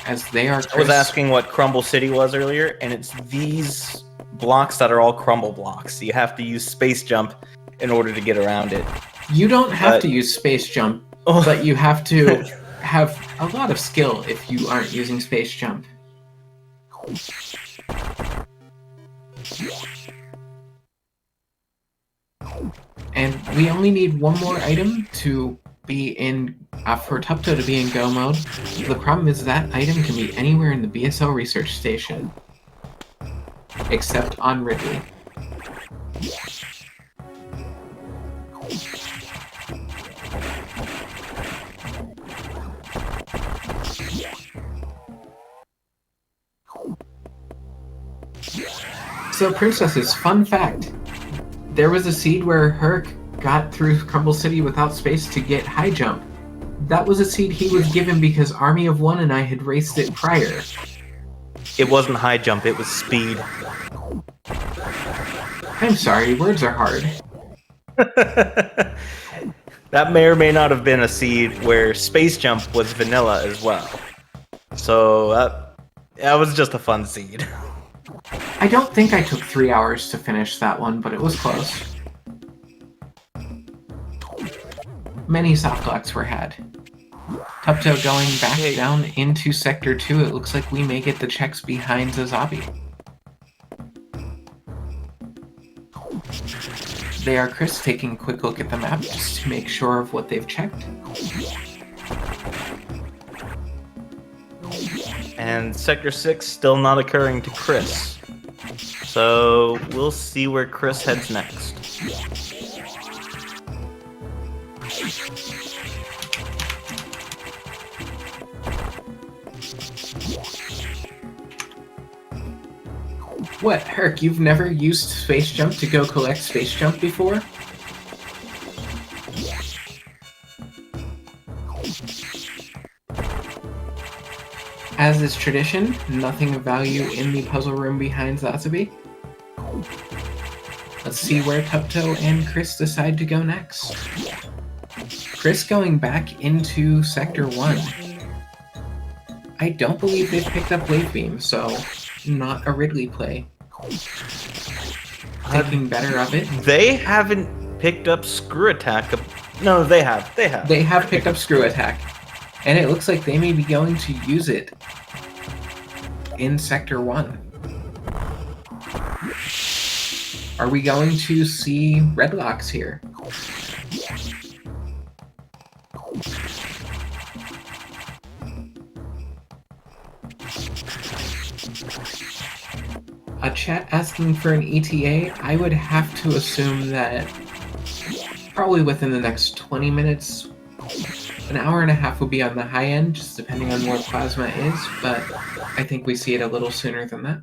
As TheyAreChris... I was asking what Crumble City was earlier, and it's these blocks that are all crumble blocks. You have to use space jump in order to get around it. You don't have to use space jump, but you have to have a lot of skill if you aren't using space jump. And we only need one more item to be in, for Tupto to be in go mode. The problem is that item can be anywhere in the BSL research station. Except on Ridley. So princesses, fun fact. There was a seed where Herc got through Crumble City without space to get high jump. That was a seed he was given because Army of One and I had raced it prior. It wasn't high jump, it was speed. I'm sorry, words are hard. That may or may not have been a seed where space jump was vanilla as well. So that was just a fun seed. I don't think I took 3 hours to finish that one, but it was close. Many soft locks were had. Tupto going back down into Sector 2. It looks like we may get the checks behind Zazabi. TheyAreChris taking a quick look at the map just to make sure of what they've checked. And Sector 6 still not occurring to Chris. So we'll see where Chris heads next. What, Herc, you've never used Space Jump to go collect Space Jump before? As is tradition, nothing of value in the puzzle room behind Zazabi. Let's see where Tupto and Chris decide to go next. Chris going back into Sector 1. I don't believe they've picked up Wave Beam, so not a Ridley play. Thinking better of it. They haven't picked up Screw Attack. No, they have. They have. They have picked up Screw Attack. And it looks like they may be going to use it in Sector 1. Are we going to see Redlocks here? A chat asking for an ETA, I would have to assume that probably within the next 20 minutes, an hour and a half would be on the high end, just depending on where Plasma is, but I think we see it a little sooner than that.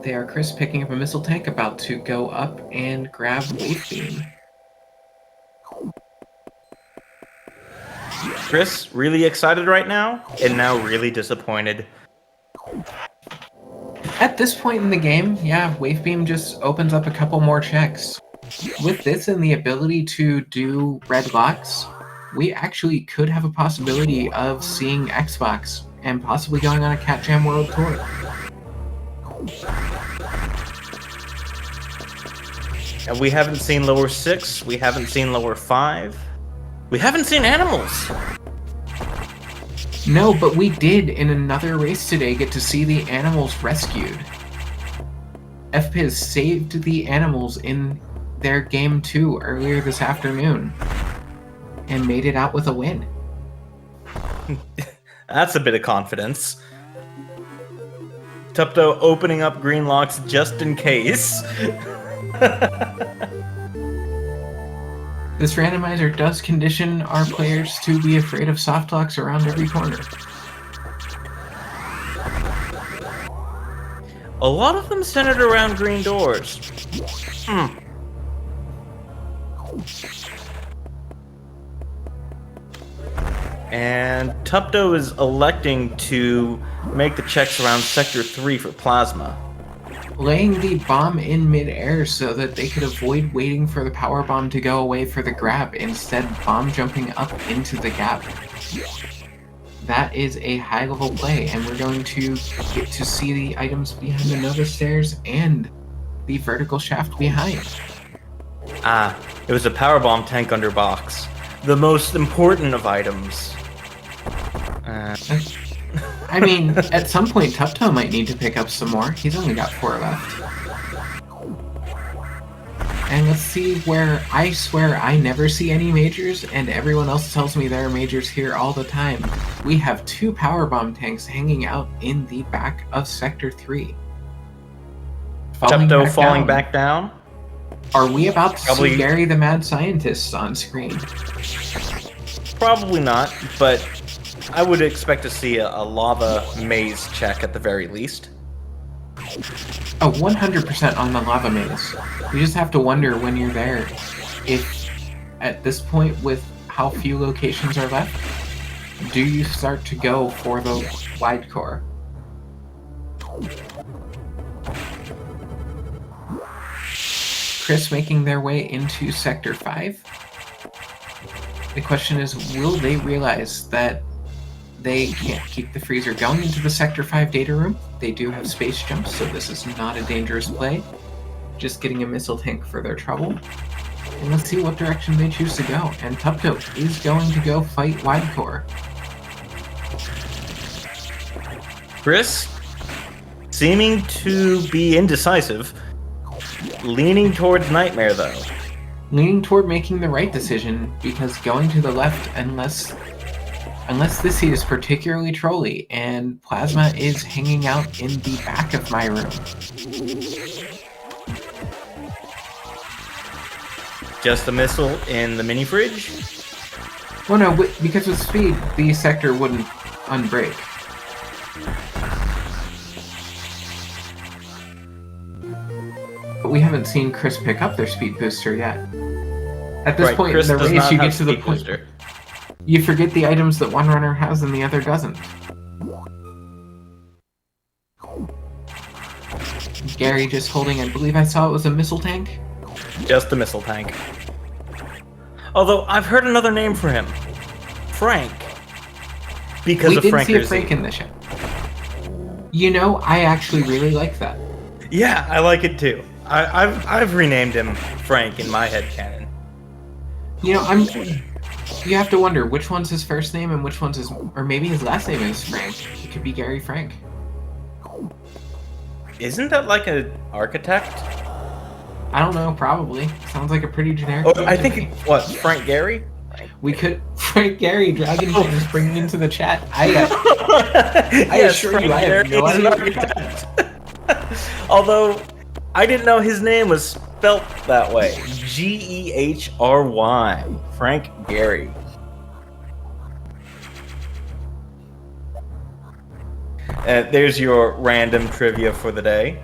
TheyAreChris picking up a missile tank, about to go up and grab Wave Beam. Chris, really excited right now, and now really disappointed. At this point in the game, yeah, Wave Beam just opens up a couple more checks. With this and the ability to do red locks, we actually could have a possibility of seeing Xbox and possibly going on a Cat Jam World Tour. And we haven't seen lower 6, we haven't seen lower 5, we haven't seen animals! No, but we did in another race today get to see the animals rescued. FPIZ saved the animals in their game 2 earlier this afternoon and made it out with a win. That's a bit of confidence. Tupto opening up green locks just in case. This randomizer does condition our players to be afraid of soft locks around every corner. A lot of them centered around green doors. And Tupto is electing to make the checks around Sector 3 for Plasma. Laying the bomb in midair so that they could avoid waiting for the power bomb to go away for the grab, instead bomb jumping up into the gap. That is a high level play, and we're going to get to see the items behind the Nova Stairs and the vertical shaft behind. It was a power bomb tank under box. The most important of items. I mean, at some point, Tupto might need to pick up some more. He's only got 4 left. And let's see where I swear I never see any majors, and everyone else tells me there are majors here all the time. We have 2 power bomb tanks hanging out in the back of Sector 3. Tupto falling back down? Are we about to see Gary the Mad Scientist on screen? Probably not, but I would expect to see a lava maze check at the very least. Oh, 100% on the lava maze. You just have to wonder when you're there if, at this point with how few locations are left, do you start to go for the wide core? Chris making their way into Sector 5. The question is, will they realize that they can't keep the freezer going into the Sector 5 data room? They do have space jumps, so this is not a dangerous play. Just getting a missile tank for their trouble. And let's see what direction they choose to go. And Tupto is going to go fight wide core. Chris, seeming to be indecisive, leaning towards Nightmare though. Leaning toward making the right decision, because going to the left, unless this seat is particularly trolly, and Plasma is hanging out in the back of my room. Just a missile in the mini fridge? Well, no, because with speed, the sector wouldn't unbreak. But we haven't seen Chris pick up their speed booster yet. At this point in the race, you get to the point you forget the items that one runner has and the other doesn't. Gary just holding, I believe I saw it was a missile tank? Just a missile tank. Although I've heard another name for him, Frank, because We of didn't see a Frankerzy. Frank in the chat. You know, I actually really like that. Yeah, I like it too. I've renamed him Frank in my head canon. You know, you have to wonder which one's his first name and which one's his, or maybe his last name is Frank. It could be Gary Frank. Isn't that like an architect? I don't know, probably. Sounds like a pretty generic Oh, name I to think me. what, Frank Gary? We could Frank Gary Dragon King is bringing into the chat. I Yes, assure Frank you, I have no Gary is idea an what you're talking about. architect. Although I didn't know his name was spelt that way. Gehry. Frank Gary. There's your random trivia for the day.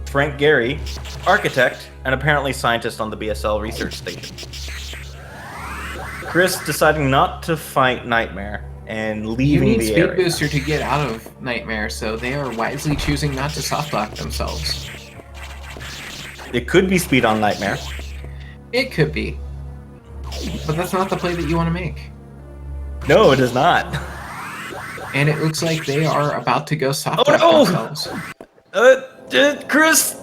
Frank Gary, architect, and apparently scientist on the BSL research station. Chris deciding not to fight Nightmare and You leaving need the Speed area. Booster to get out of Nightmare, so they are wisely choosing not to softlock themselves. It could be speed on Nightmare. It could be. But that's not the play that you want to make. No, it is not. And it looks like they are about to go softlock no! themselves. Chris,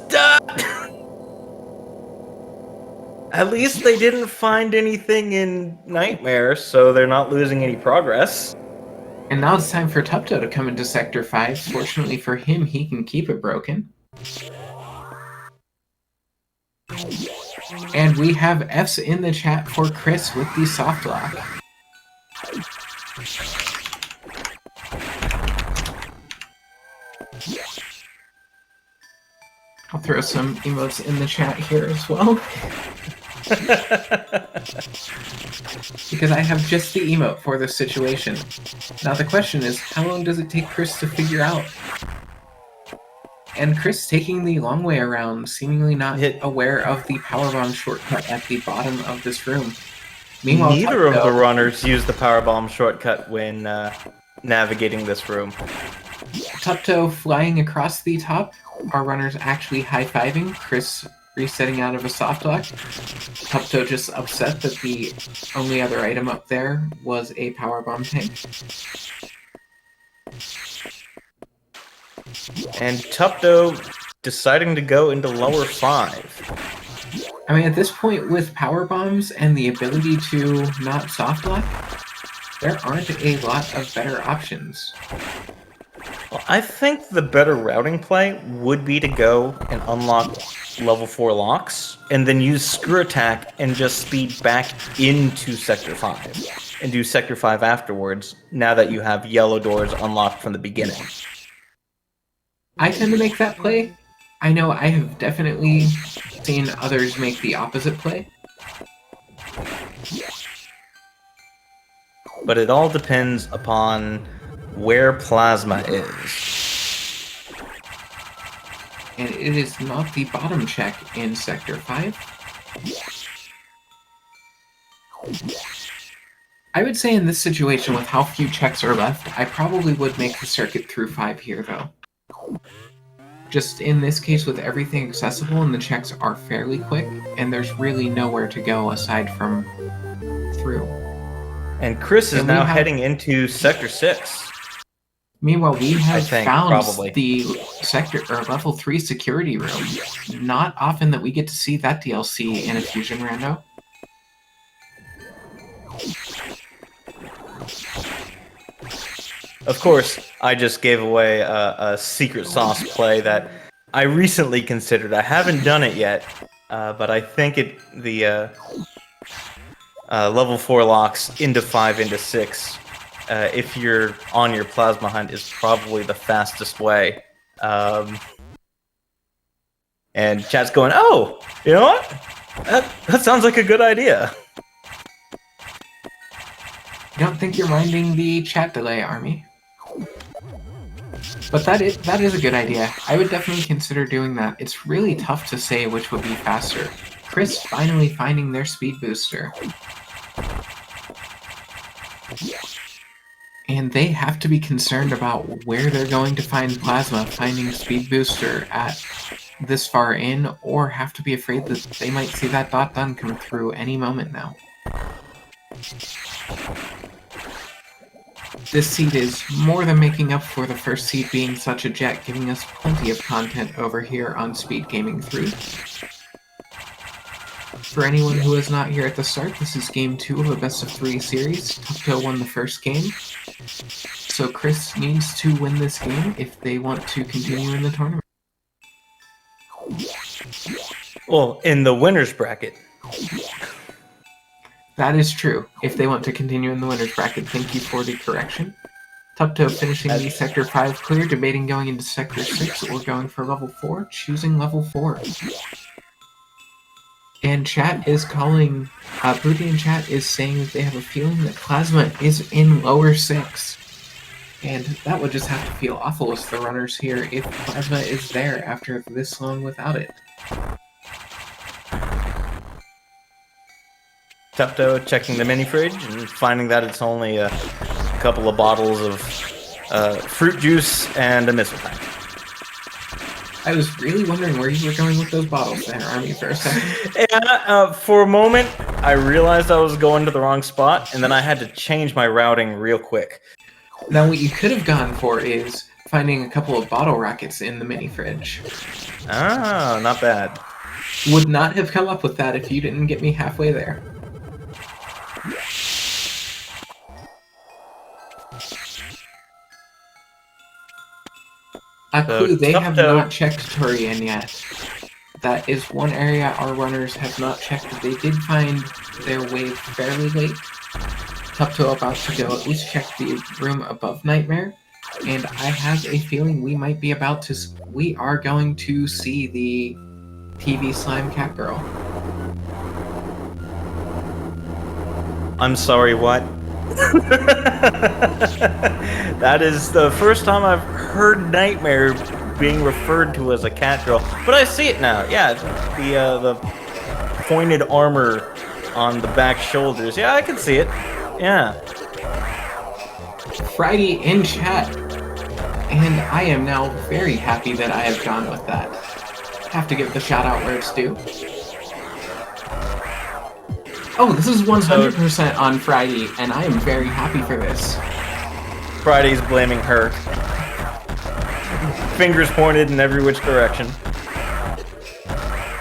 at least they didn't find anything in Nightmare, so they're not losing any progress. And now it's time for Tupto to come into Sector 5. Fortunately for him, he can keep it broken. And we have F's in the chat for Chris with the soft lock. I'll throw some emotes in the chat here as well. Because I have just the emote for this situation. Now the question is, how long does it take Chris to figure out? And Chris taking the long way around, seemingly not aware of the powerbomb shortcut at the bottom of this room. Meanwhile, Neither of Tupto, the runners used the powerbomb shortcut when navigating this room. Tupto flying across the top. Our runners actually high-fiving. Chris resetting out of a soft lock. Tupto just upset that the only other item up there was a powerbomb tank. And Tupto deciding to go into lower 5. I mean, at this point, with power bombs and the ability to not soft lock, there aren't a lot of better options. Well, I think the better routing play would be to go and unlock level 4 locks, and then use Screw Attack and just speed back into Sector 5, and do Sector 5 afterwards, now that you have yellow doors unlocked from the beginning. I tend to make that play. I know I have definitely seen others make the opposite play. But it all depends upon where Plasma is. And it is not the bottom check in Sector 5. I would say in this situation, with how few checks are left, I probably would make the circuit through 5 here, though. Just in this case, with everything accessible and the checks are fairly quick, and there's really nowhere to go aside from through. And Chris is And now heading into Sector 6. Meanwhile, we have found probably the sector or level 3 security room. Not often that we get to see that DLC in a Fusion Rando. Of course, I just gave away a secret sauce play that I recently considered. I haven't done it yet, but I think the level 4 locks into 5 into 6, if you're on your plasma hunt, is probably the fastest way. And chat's going, oh, you know what? That sounds like a good idea. I don't think you're minding the chat delay, Army. But that is a good idea. I would definitely consider doing that. It's really tough to say which would be faster. Chris finally finding their speed booster. And they have to be concerned about where they're going to find Plasma finding speed booster at this far in, or have to be afraid that they might see that dot done come through any moment now. This seed is more than making up for the first seed being such a jet, giving us plenty of content over here on SpeedGaming 3. For anyone who is not here at the start, this is Game 2 of a best-of-3 series. Tupto won the first game, so Chris needs to win this game if they want to continue in the tournament. Well, in the winner's bracket. That is true, if they want to continue in the winner's bracket. Thank you for the correction. Tupto finishing the Sector 5 clear, debating going into Sector 6 or going for Level 4, choosing Level 4. And chat is calling, Booty in chat is saying that they have a feeling that Plasma is in lower 6. And that would just have to feel awful as the runners here if Plasma is there after this long without it. Tupto checking the mini fridge and finding that it's only a couple of bottles of fruit juice and a missile pack. I was really wondering where you were going with those bottles there, Army, for a second. Yeah, for a moment, I realized I was going to the wrong spot, and then I had to change my routing real quick. Now, what you could have gone for is finding a couple of bottle rockets in the mini fridge. Ah, not bad. Would not have come up with that if you didn't get me halfway there. A clue, they have not checked Turian yet. That is one area our runners have not checked. They did find their wave fairly late. Tupto about to go at least check the room above Nightmare, and I have a feeling we might be about to... We are going to see the TV Slime Cat Girl. I'm sorry, what? That is the first time I've heard Nightmare being referred to as a cat girl, but I see it now. Yeah, the pointed armor on the back shoulders. Yeah, I can see it. Yeah. Friday in chat, and I am now very happy that I have gone with that. Have to give the shout out where it's due. Oh, this is 100% on Friday, and I am very happy for this. Friday's blaming her. Fingers pointed in every which direction.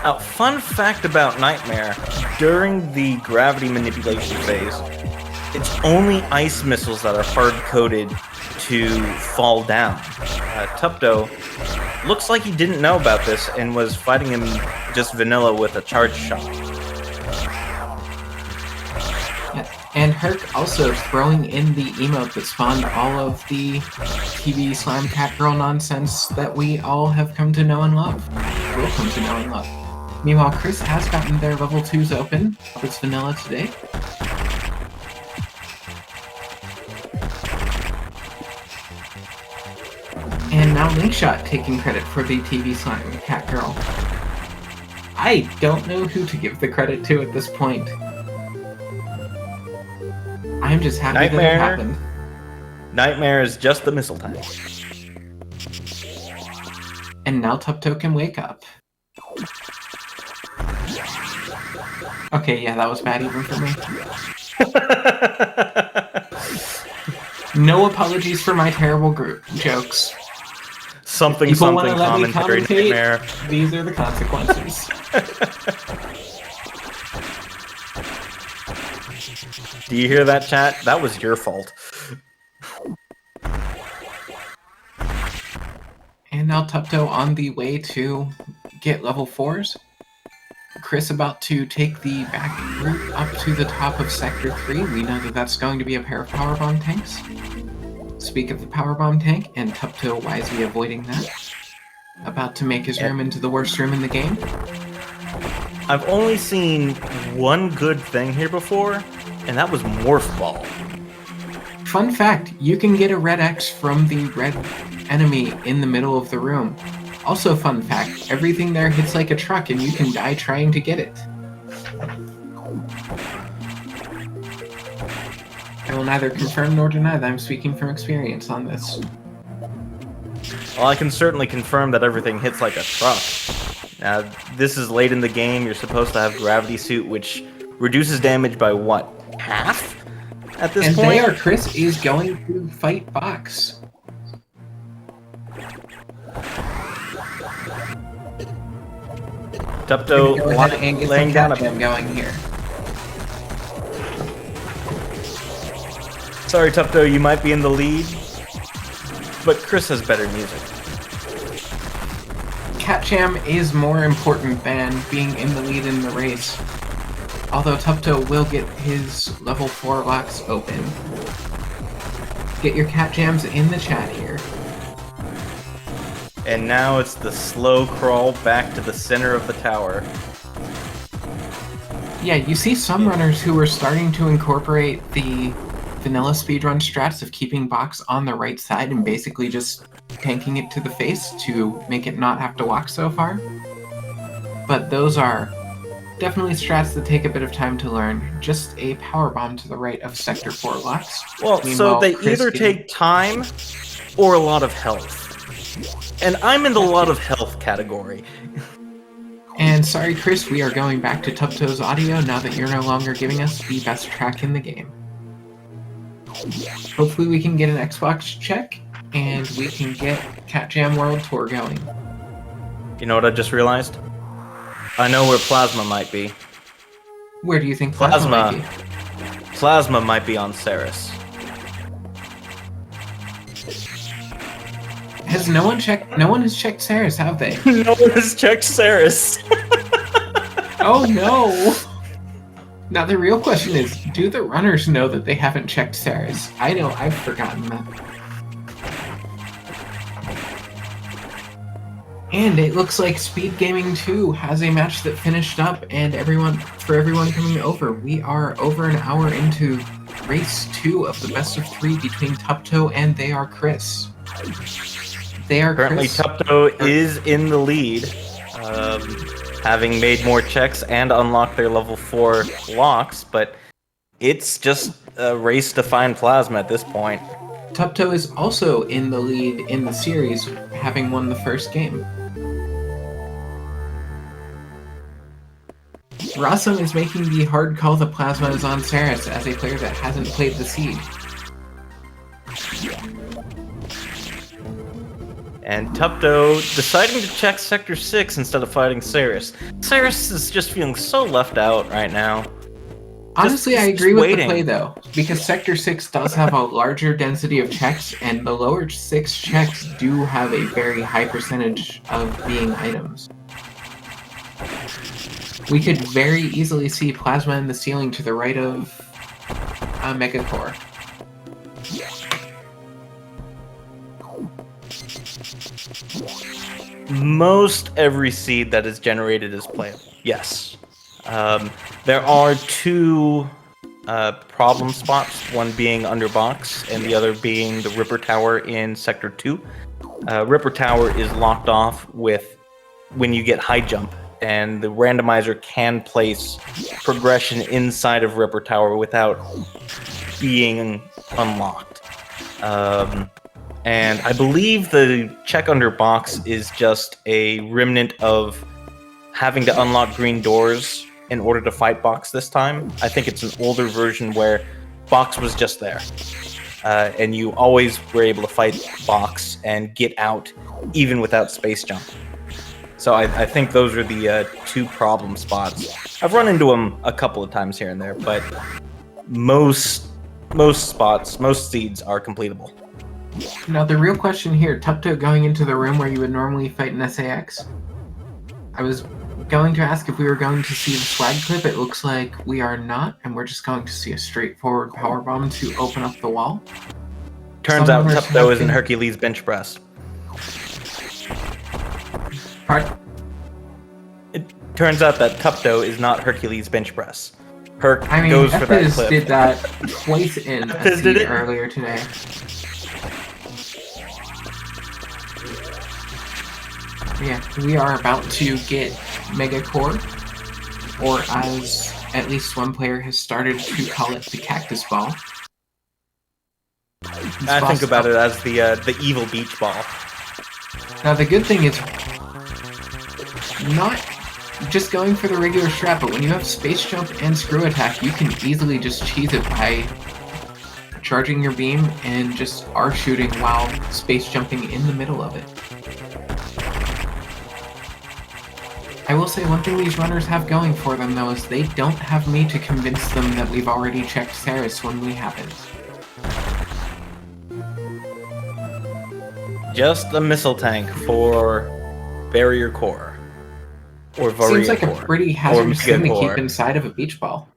Now, fun fact about Nightmare, during the gravity manipulation phase, it's only ice missiles that are hard-coded to fall down. Tupto looks like he didn't know about this and was fighting him just vanilla with a charge shot. And Herc also throwing in the emote that spawned all of the TV Slime Cat Girl nonsense that we all have come to know and love. Will come to know and love. Meanwhile, Chris has gotten their level 2s open. It's vanilla today. And now Linkshot taking credit for the TV Slime Cat Girl. I don't know who to give the credit to at this point. I'm just happy that it happened. Nightmare is just the missile tank. And now Tupto can wake up. Okay, yeah, that was bad even for me. No apologies for my terrible group jokes. Something, People something, commentary, Nightmare. These are the consequences. Do you hear that, chat? That was your fault. And now Tupto on the way to get level 4s. Chris about to take the back route up to the top of Sector 3. We know that that's going to be a pair of powerbomb tanks. Speak of the powerbomb tank, and Tupto wisely avoiding that. About to make his room into the worst room in the game. I've only seen one good thing here before, and that was Morph Ball. Fun fact, you can get a red X from the red enemy in the middle of the room. Also fun fact, everything there hits like a truck and you can die trying to get it. I will neither confirm nor deny that I'm speaking from experience on this. Well, I can certainly confirm that everything hits like a truck. Now, this is late in the game, you're supposed to have Gravity Suit, which reduces damage by what? Half? At this and point? TheyAreChris is going to fight Box. Tupto Go ahead and get laying some down jam going here. Sorry, Tupto, you might be in the lead, but Chris has better music. Cat Jam is more important than being in the lead in the race. Although Tupto will get his level 4 locks open. Get your Cat Jams in the chat here. And now it's the slow crawl back to the center of the tower. Yeah, you see some runners who are starting to incorporate the vanilla speedrun strats of keeping Box on the right side and basically just tanking it to the face to make it not have to walk so far. But those are definitely strats that take a bit of time to learn. Just a power bomb to the right of Sector 4 locks. Well, so they either take time or a lot of health. And I'm in the lot of health category. And sorry, Chris, we are going back to Tupto's audio now that you're no longer giving us the best track in the game. Hopefully we can get an Xbox check, and we can get Cat Jam World Tour going. You know what I just realized? I know where Plasma might be. Where do you think Plasma might be? Plasma might be on Ceres. Has no one checked? No one has checked Ceres, have they? No one has checked Ceres. Oh no! Now the real question is, do the runners know that they haven't checked Ceres? I know, I've forgotten that. And it looks like SpeedGaming 2 has a match that finished up, and everyone coming over. We are over an hour into race 2 of the best of 3 between Tupto and TheyAreChris. Currently, Tupto is in the lead, having made more checks and unlocked their level 4 locks, but it's just a race to find Plasma at this point. Tupto is also in the lead in the series, having won the first game. Rossum is making the hard call that Plasma is on Ceres as a player that hasn't played the seed. And Tupto deciding to check Sector 6 instead of fighting Ceres. Ceres is just feeling so left out right now. Honestly, I agree with the play though, because Sector 6 does have a larger density of checks, and the lower 6 checks do have a very high percentage of being items. We could very easily see Plasma in the ceiling to the right of Mega Core. Most every seed that is generated is playable, yes. There are two problem spots, one being under box and the other being the Ripper Tower in Sector 2. Ripper Tower is locked off with when you get high jump, and the randomizer can place progression inside of Ripper Tower without being unlocked. And I believe the check under box is just a remnant of having to unlock green doors in order to fight box this time. I think it's an older version where box was just there. And you always were able to fight box and get out even without space jump. So I think those are the two problem spots. I've run into them a couple of times here and there, but most spots, most seeds are completable. Now the real question here, Tupto going into the room where you would normally fight an SAX. I was going to ask if we were going to see the swag clip. It looks like we are not, and we're just going to see a straightforward powerbomb to open up the wall. Turns out Tupto isn't Hercules bench press. Pardon? It turns out that Tupto is not Hercules bench press. Herc I mean, goes for that Epis clip. did that twice in a seed earlier today. Yeah, we are about to get Mega Core, or as at least one player has started to call it, the Cactus Ball. I think about it as the evil beach ball. Now the good thing is, not just going for the regular strat, but when you have space jump and screw attack, you can easily just cheese it by charging your beam and just R-shooting while space jumping in the middle of it. I will say one thing these runners have going for them, though, is they don't have me to convince them that we've already checked Ceres when we haven't. Just a missile tank for barrier core. Or Varia Seems like core. a pretty hazardous thing to keep inside of a beach ball.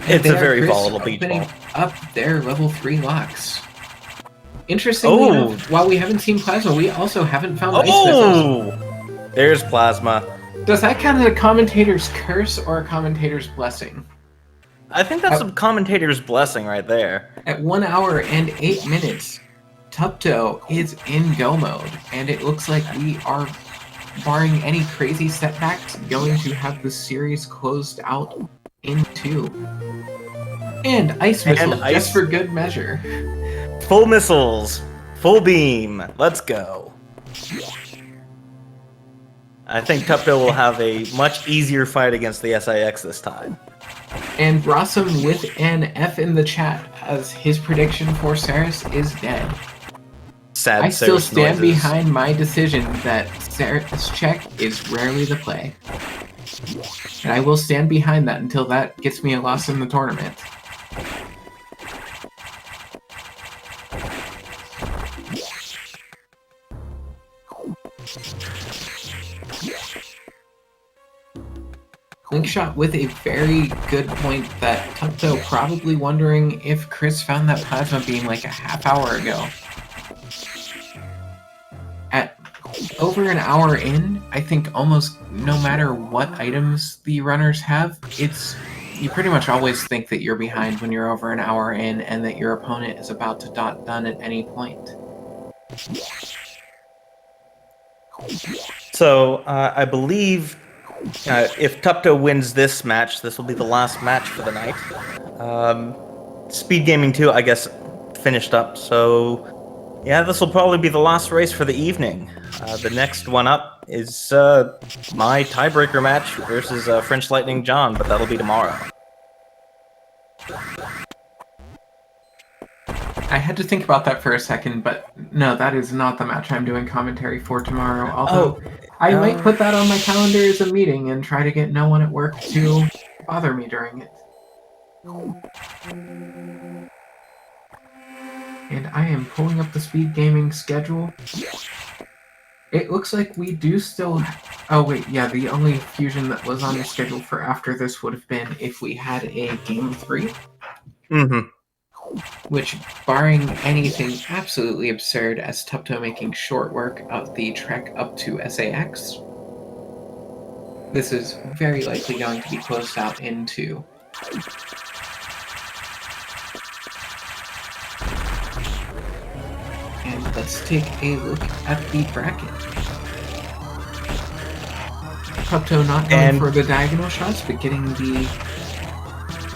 It's a very volatile beach ball. Up their level 3 locks. Interestingly enough, while we haven't seen Plasma, we also haven't found ice missiles. There's Plasma. Does that count as a commentator's curse or a commentator's blessing? I think that's a commentator's blessing right there. At 1 hour and 8 minutes, Tupto is in go mode, and it looks like we are, barring any crazy setbacks, going to have the series closed out in 2. And ice missiles, just for good measure. Full missiles, full beam, let's go. I think Tupto will have a much easier fight against the SIX this time. And Rossum with an F in the chat as his prediction for Ceres is dead. Sad I still Ceres stand noises. behind my decision that Ceres check is rarely the play. And I will stand behind that until that gets me a loss in the tournament. Linkshot with a very good point that Tupto probably wondering if Chris found that plasma beam like a half hour ago. At over an hour in, I think almost no matter what items the runners have, you pretty much always think that you're behind when you're over an hour in and that your opponent is about to dot done at any point. So, I believe if Tupto wins this match, this will be the last match for the night. SpeedGaming 2, I guess, finished up, so yeah, this will probably be the last race for the evening. The next one up is my tiebreaker match versus French Lightning John, but that'll be tomorrow. I had to think about that for a second, but no, that is not the match I'm doing commentary for tomorrow, although I might put that on my calendar as a meeting and try to get no one at work to bother me during it. And I am pulling up the SpeedGaming schedule. It looks like we do still... Oh wait, yeah, the only fusion that was on the schedule for after this would have been if we had a Game 3. Mm-hmm. Which, barring anything absolutely absurd as Tupto making short work of the trek up to SAX, this is very likely going to be closed out into. And let's take a look at the bracket. Tupto not going for the diagonal shots, but getting the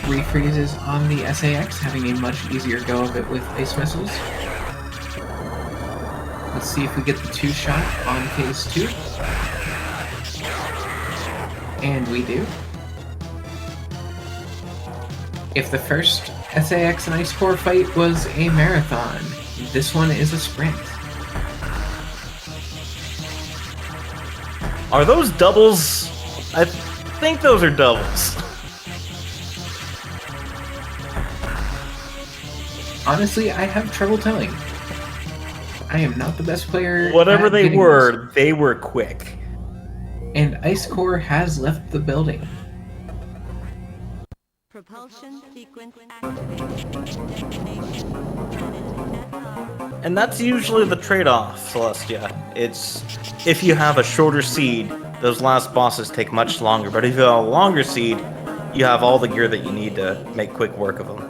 refreezes on the SAX, having a much easier go of it with ice missiles. Let's see if we get the 2-shot on phase 2. And we do. If the first SAX and Ice Core fight was a marathon, this one is a sprint. Are those doubles? I think those are doubles. Honestly, I have trouble telling. I am not the best player. Whatever they were quick. And Ice Core has left the building. Propulsion sequence activated. And that's usually the trade-off, Celestia. It's if you have a shorter seed, those last bosses take much longer. But if you have a longer seed, you have all the gear that you need to make quick work of them.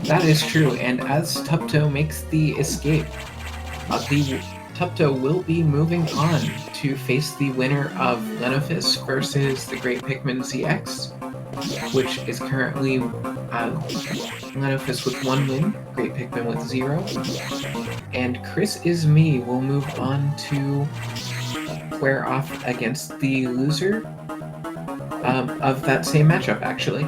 That is true, and as Tupto makes the escape, Tupto will be moving on to face the winner of Lenophis versus the Great Pikmin ZX, which is currently Lenophis with 1 win, Great Pikmin with 0, and Chris Is Me will move on to square off against the loser of that same matchup, actually.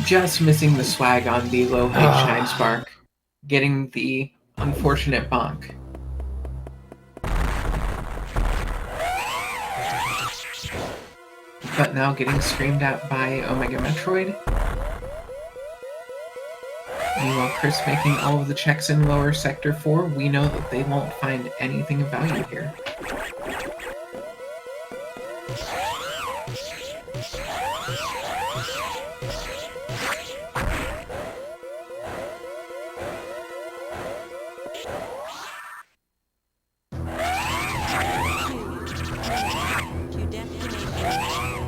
Just missing the swag on the low height Shine Spark, getting the unfortunate bonk. But now getting screamed at by Omega Metroid. Meanwhile, Chris making all of the checks in lower Sector 4, we know that they won't find anything of value here.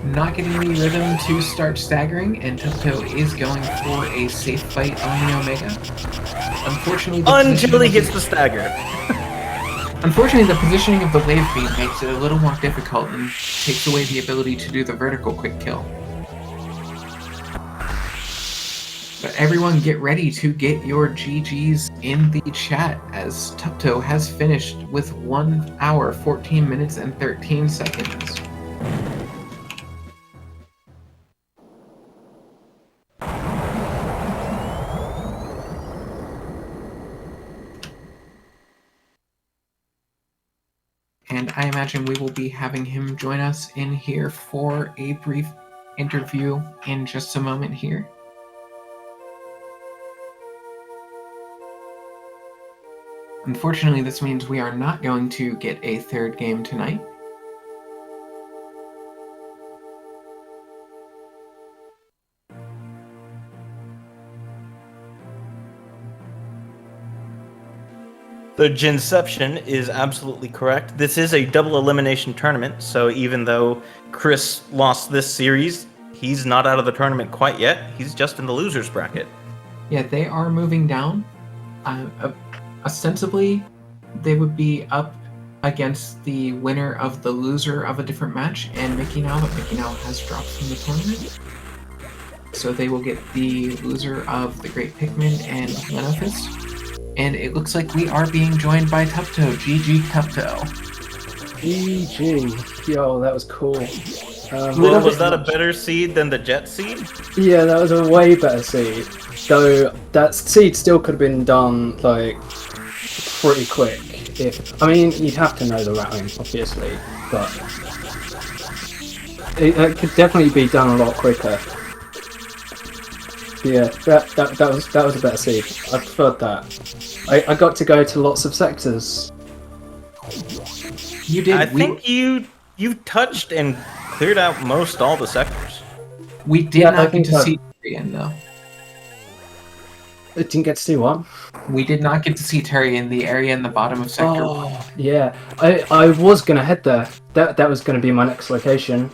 Not getting the rhythm to start staggering, and Tupto is going for a safe fight on the Omega. Unfortunately, Until he gets the stagger. Unfortunately, the positioning of the wave beam makes it a little more difficult and takes away the ability to do the vertical quick kill. But everyone get ready to get your GGs in the chat, as Tupto has finished with 1 hour, 14 minutes, and 13 seconds. And I imagine we will be having him join us in here for a brief interview in just a moment here. Unfortunately, this means we are not going to get a third game tonight. The Ginception is absolutely correct. This is a double elimination tournament, so even though Chris lost this series, he's not out of the tournament quite yet. He's just in the loser's bracket. Yeah, they are moving down. Ostensibly, they would be up against the winner of the loser of a different match, and Mickey now, but Mickey now has dropped from the tournament. So they will get the loser of the Great Pikmin and Lenofist. And it looks like we are being joined by Tupto. GG Tupto. GG. Yo, that was cool. Well, was that a better seed than the Jet seed? Yeah, that was a way better seed. Though that seed still could have been done like pretty quick. I mean, you'd have to know the routing, obviously, but it could definitely be done a lot quicker. Yeah, that was a better seed. I preferred that. I got to go to lots of sectors. You did. I think you touched and cleared out most all the sectors. We did not get to see Tyrion, though. It didn't get to see what? We did not get to see Terry in the area in the bottom of Sector 1. Oh, yeah. I was going to head there. That was going to be my next location.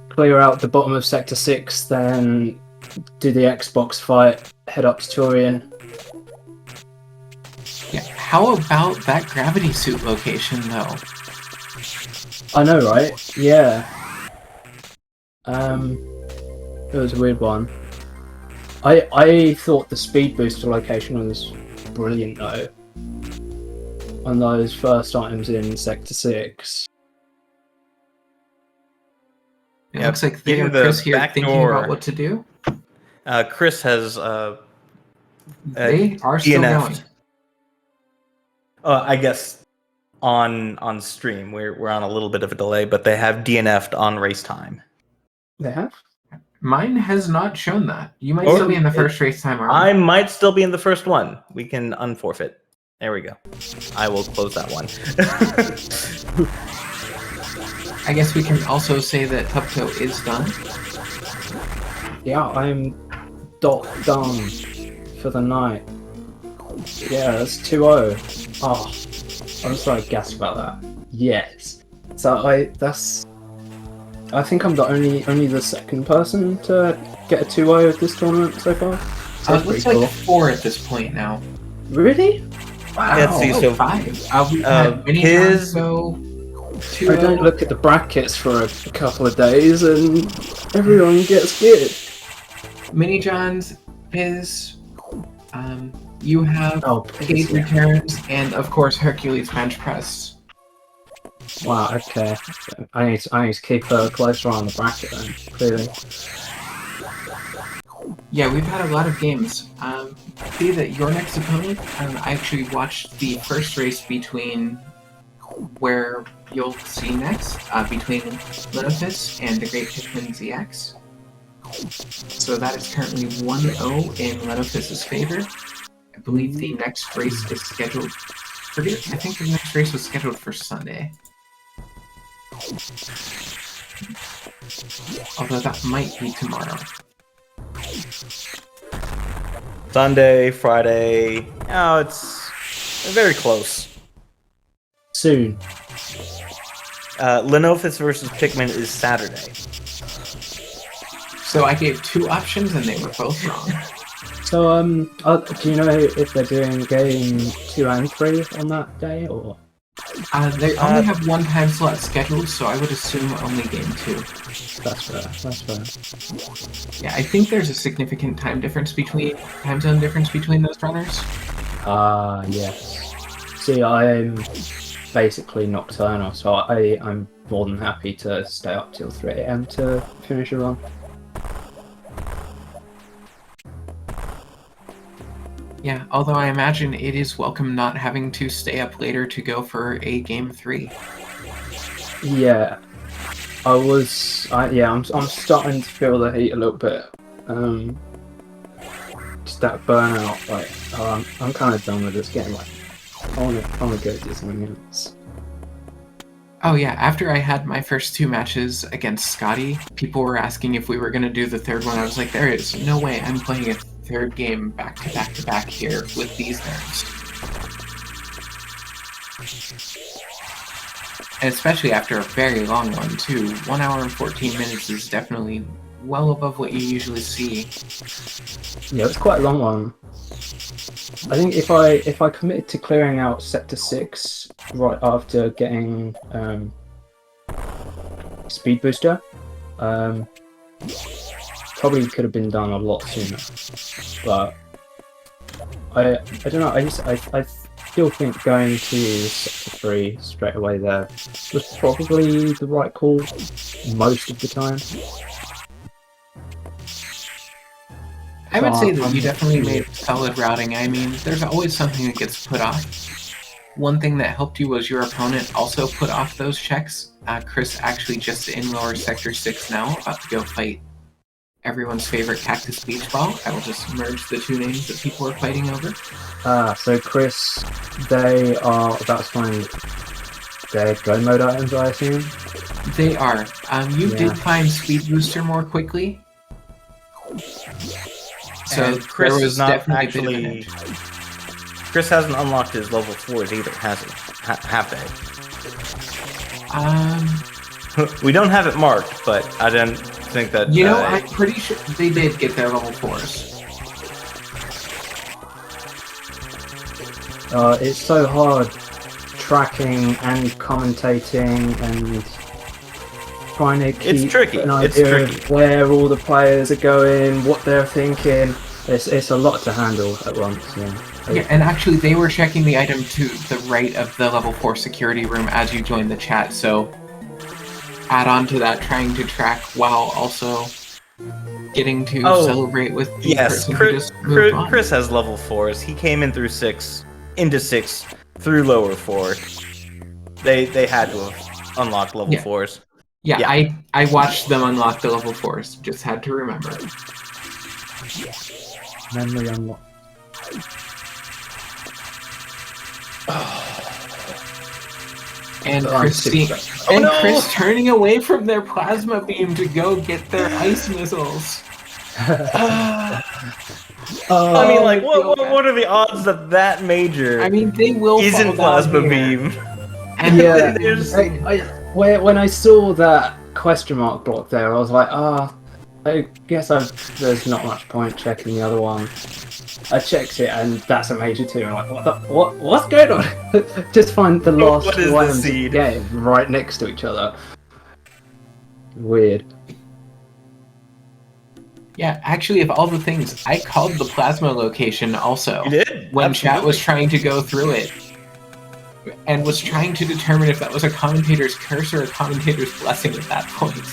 Clear out the bottom of Sector 6, then do the Xbox fight, head up to Turian. Yeah, how about that gravity suit location, though? I know, right? Yeah. It was a weird one. I thought the speed booster location was brilliant, though. On those first items in Sector 6. It looks like TheyAreChris here thinking about what to do. Chris has they are still going. I guess on stream we're on a little bit of a delay, but they have DNF'd on race time. They have? Mine has not shown that. You might still be in the first race time. I might still be in the first one. We can unforfeit. There we go. I will close that one. I guess we can also say that Tupto is done. Yeah, I'm done for the night. Yeah, that's 2-0. Oh, I'm so gassed about that. Yes. So I think I'm the only the second person to get a 2-0 at this tournament so far. So it looks like 4 at this point now. Really? Wow. Yeah, see, so 5. We've had many times go 2-0. I don't look at the brackets for a couple of days and everyone gets good. Mini John's is you have Oh, Cade yeah. Returns and of course Hercules Bench Press. Wow, okay. I need to keep a closer eye on the bracket then, clearly. Yeah, we've had a lot of games. See that your next opponent, I actually watched the first race between where you'll see next, between Lenophis and the Great Pikmin ZX. So that is currently 1-0 in Lenophis's favor. I believe the next race is scheduled. I think the next race was scheduled for Sunday. Although that might be tomorrow. Sunday, Friday. Oh, it's very close. Soon. Lenophis versus Pikmin is Saturday. So I gave 2 options and they were both wrong. So, do you know if they're doing game 2 and 3 on that day, or? They only have 1 time slot scheduled, so I would assume only game 2. That's fair, that's fair. Yeah, I think there's a significant time zone difference between those runners. Yes. See, I'm basically nocturnal, so I'm more than happy to stay up till 3 AM to finish a run. Yeah, although I imagine it is welcome not having to stay up later to go for a game 3. Yeah, I'm starting to feel the heat a little bit. Just that burnout, like, I'm kind of done with this game. Like, I wanna go do something else. Oh yeah, after I had my first 2 matches against Scotty, people were asking if we were going to do the 3rd one. I was like, there is no way I'm playing a 3rd game back to back to back here with these nerds. And especially after a very long one too. 1 hour and 14 minutes is definitely well above what you usually see. Yeah, it's quite a long one. I think if I committed to clearing out Sector 6 right after getting Speed Booster, probably could have been done a lot sooner. But I don't know. I still think going to Sector 3 straight away there was probably the right call most of the time. I would say that you definitely made solid routing. I mean, there's always something that gets put off. One thing that helped you was your opponent also put off those checks. Chris actually just in lower Sector 6 now, about to go fight everyone's favorite Cactus Beach Ball. I will just merge the 2 names that people are fighting over. So Chris, they are about to find their go mode items, I assume? They are. You did find Speed Booster more quickly. So And Chris there was is not definitely actually. a bit of an edge. Chris hasn't unlocked his level 4s either, has he? Have they? We don't have it marked, but I didn't think that. You know, I'm pretty sure they did get their level 4s. It's so hard tracking and commentating and trying to keep It's tricky. an It's idea tricky. of where all the players are going, what they're thinking. It's a lot to handle at once. Yeah, and actually they were checking the item to the right of the level 4 security room as you joined the chat, so add on to that trying to track while also getting to celebrate with the person who just moved on. Chris has level 4s. He came in through 6, into 6, through lower 4. They had to have unlocked level 4s. Yeah, I watched them unlock the level 4s, just had to remember. Memory unlock. And Oh, Chris turning away from their plasma beam to go get their ice missiles. I mean, like, what are the odds that that major I mean, they will isn't fall down plasma here. beam? And Yeah, There's- when I saw that question mark block there, I was like, I guess there's not much point checking the other one. I checked it, and that's a major too. I'm like, what's going on? Just find the last What is the items seed? of the game right next to each other. Weird. Yeah, actually, of all the things, I called the plasma location also. You did? When chat was Absolutely. trying to go through it. And was trying to determine if that was a commentator's curse or a commentator's blessing at that point.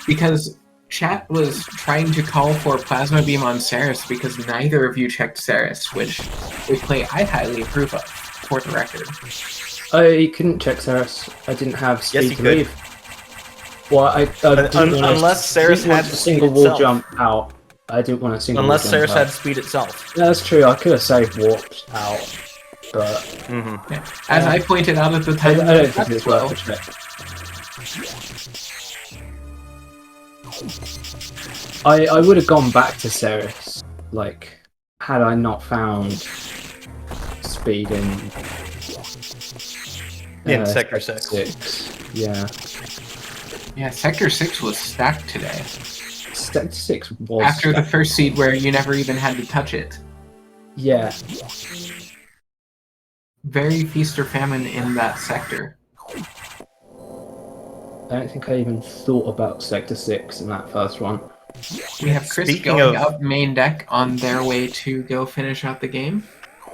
Because chat was trying to call for Plasma Beam on Saris because neither of you checked Saris, which a play I highly approve of, for the record. I couldn't check Saris. I didn't have Yes, speed you to could. leave. Well, I didn't want unless Saris didn't want had a single speed wall itself. jump out. I didn't want a single Unless wall jump Saris had out. speed itself. Yeah, that's true. I could have saved warped out, but Mm-hmm. Yeah. As I pointed out at the I time, don't think that's it's low. worth a check. I would have gone back to Saris, like, had I not found speed in Sector 6. Yeah. Yeah, Sector 6 was stacked today. Sector 6 was... After the first seed where you never even had to touch it. Yeah. Very feast or famine in that sector. I don't think I even thought about Sector 6 in that first one. We have Chris Speaking going of- up main deck on their way to go finish out the game.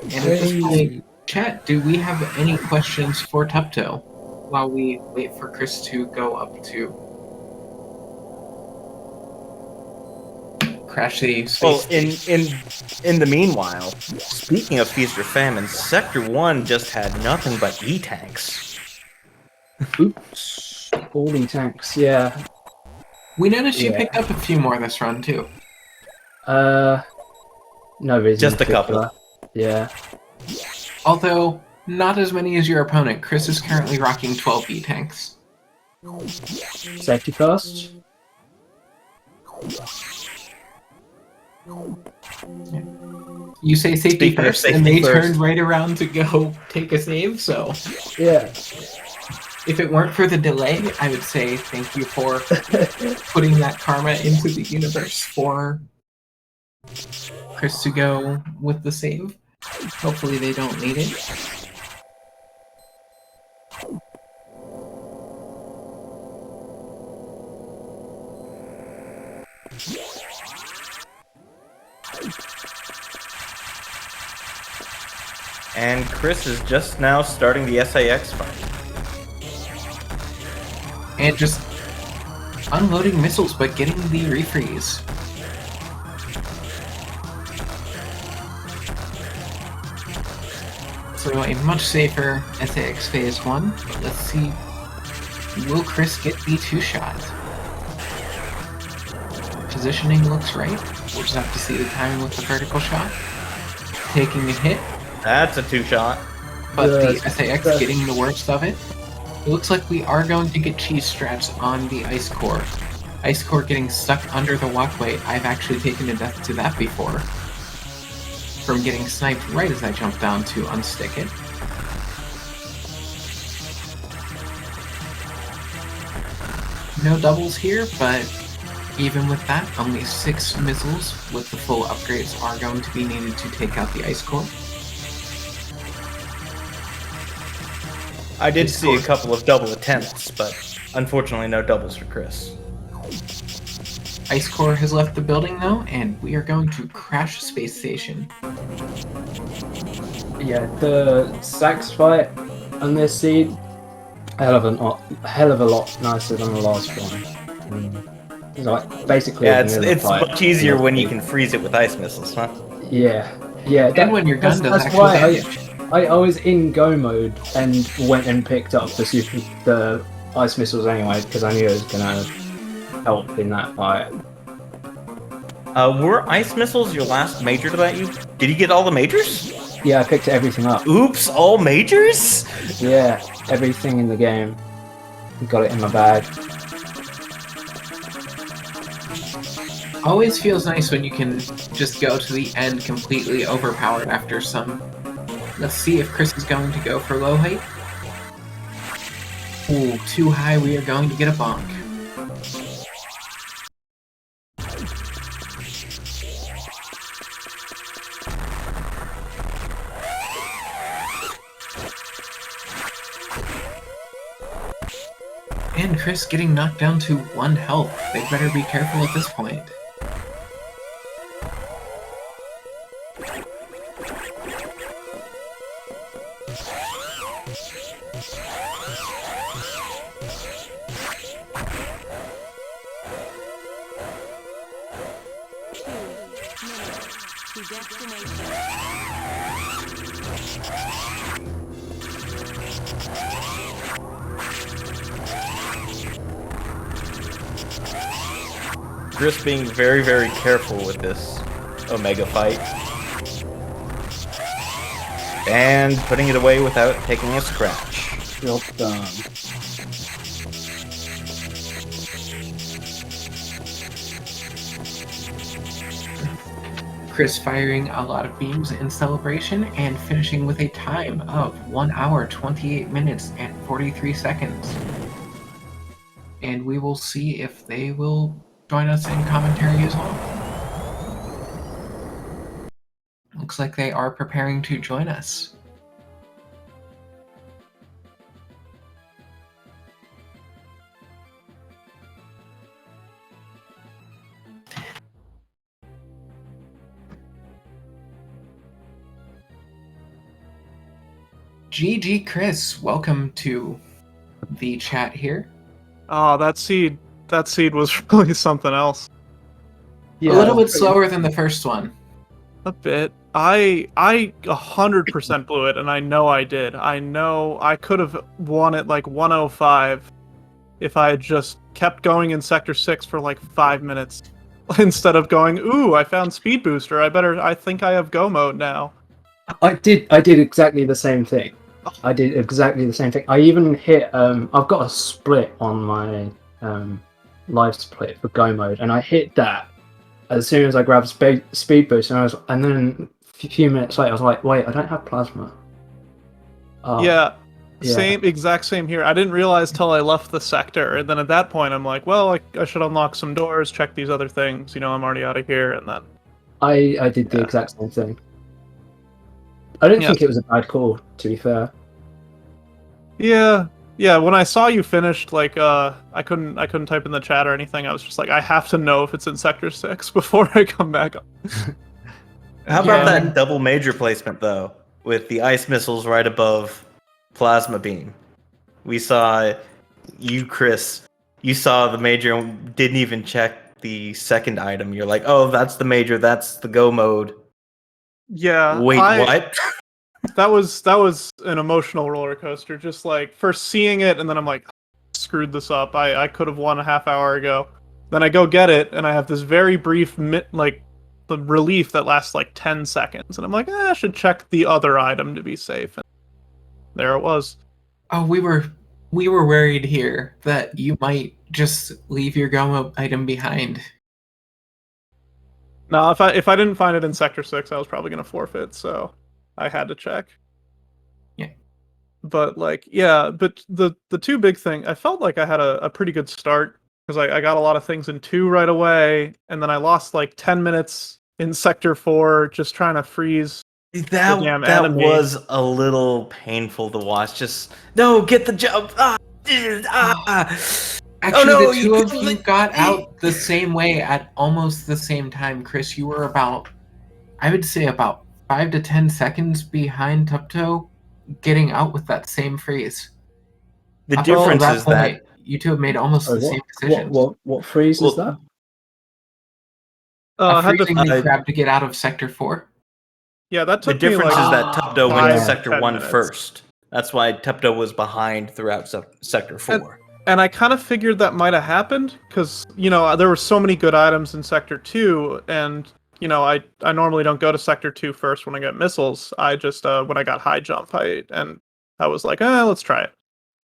And at this point, chat, do we have any questions for Tupto while we wait for Chris to go up to crash the space Well, station? in the meanwhile, speaking of Feast or Famine, Sector 1 just had nothing but E-tanks. Oops. All the tanks, yeah. We noticed you Yeah. picked up a few more this run, too. No reason. Just in a couple. particular. Yeah. Although, not as many as your opponent. Chris is currently rocking 12 E-tanks. Safety first. You say safety Speaking of first, and safety they first. turned right around to go take a save, so... Yeah. If it weren't for the delay, I would say thank you for putting that karma into the universe for Chris to go with the save. Hopefully they don't need it. And Chris is just now starting the SAX fight. And just unloading missiles, but getting the refreeze. So a much safer SAX Phase 1, but let's see, will Chris get the 2-shot? Positioning looks right, we'll just have to see the timing with the vertical shot. Taking a hit, That's a 2-shot. but the Yes, SAX yes. getting the worst of it. It looks like we are going to get cheese strats on the ice core. Ice core getting stuck under the walkway. I've actually taken a death to that before. From getting sniped right as I jumped down to unstick it. No doubles here, but even with that, only 6 missiles with the full upgrades are going to be needed to take out the ice core. I did see a couple of double attempts, but unfortunately no doubles for Chris. Ice core has left the building though, and we are going to crash space station. Yeah, the sax fight on this seed, hell of a lot nicer than the last one. It's like basically Yeah, a vanilla it's fight. much easier when you can freeze it with ice missiles, huh? Yeah, yeah. And when your gun does that's actual why damage. I was in go mode and went and picked up the ice missiles anyway because I knew it was gonna help in that fight. Were ice missiles your last major to let you? Did you get all the majors? Yeah, I picked everything up. Oops, all majors? Yeah, everything in the game. Got it in my bag. Always feels nice when you can just go to the end completely overpowered after some. Let's see if Chris is going to go for low height. Ooh, too high, we are going to get a bonk. And Chris getting knocked down to 1 health. They better be careful at this point. To destination. Chris being very, very careful with this Omega fight. And putting it away without taking a scratch. Job done. Chris firing a lot of beams in celebration and finishing with a time of 1 hour, 28 minutes, and 43 seconds. And we will see if they will join us in commentary as well. Looks like they are preparing to join us. GG Chris, welcome to the chat here. Oh, that seed was really something else. A little bit slower than the first one. A bit. I 100% blew it, and I know I did. I know I could have won it like 105 if I had just kept going in Sector 6 for like 5 minutes. Instead of going, ooh, I found Speed Booster, I think I have Go Mode now. I did exactly the same thing. I did exactly the same thing. I even hit. I've got a split on my live split for Go Mode, and I hit that as soon as I grabbed Speed Boost, and then a few minutes later, I was like, "Wait, I don't have plasma." Yeah, exact same here. I didn't realize till I left the sector, and then at that point, I'm like, "Well, I should unlock some doors, check these other things. I'm already out of here." And then I did the exact same thing. I don't think it was a bad call, to be fair. Yeah. When I saw you finished, like, I couldn't type in the chat or anything. I was just like, I have to know if it's in Sector 6 before I come back. How about that double major placement though, with the ice missiles right above plasma beam? We saw you, Chris. You saw the major and didn't even check the second item. You're like, oh, that's the major. That's the Go Mode. Yeah. Wait, what? That was an emotional roller coaster. Just like first seeing it, and then I'm like, screwed this up. I could have won a half hour ago. Then I go get it, and I have this very brief the relief that lasts like 10 seconds, and I'm like, I should check the other item to be safe. And there it was. Oh, we were worried here that you might just leave your Gomo item behind. No, if I didn't find it in Sector 6, I was probably gonna forfeit. So I had to check. Yeah. But the two big thing, I felt like I had a pretty good start because I got a lot of things in 2 right away, and then I lost like 10 minutes in Sector 4 just trying to freeze. That was a little painful to watch. Just no, get the jump. Actually, the two of you got out the same way at almost the same time. Chris, you were about 5 to 10 seconds behind Tupto, getting out with that same freeze. The difference is that you two have made almost the same decisions. What freeze is that? Freezing the crab to get out of Sector 4. Yeah, that took the difference is that Tupto went to Sector 1 minutes. first. That's why Tupto was behind throughout Sector 4. And I kind of figured that might have happened because, there were so many good items in Sector 2, and, I normally don't go to Sector 2 first when I get missiles. I just, when I got high jump, I was like, let's try it.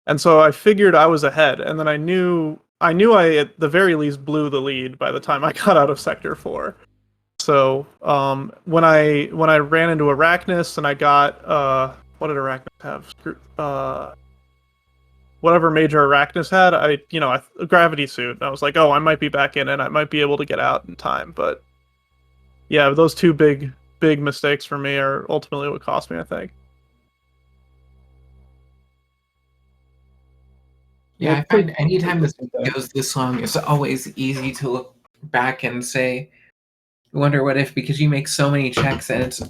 And so I figured I was ahead, and then I knew I at the very least blew the lead by the time I got out of Sector 4. So when I ran into Arachnus and I got what did Arachnus have? Whatever major Arachnus had, a gravity suit. And I was like, oh, I might be back in it. I might be able to get out in time. But yeah, those two big mistakes for me are ultimately what cost me, I think. Yeah, I pretty- find anytime this pretty good. goes this long, it's always easy to look back and say, wonder what if, because you make so many checks and it's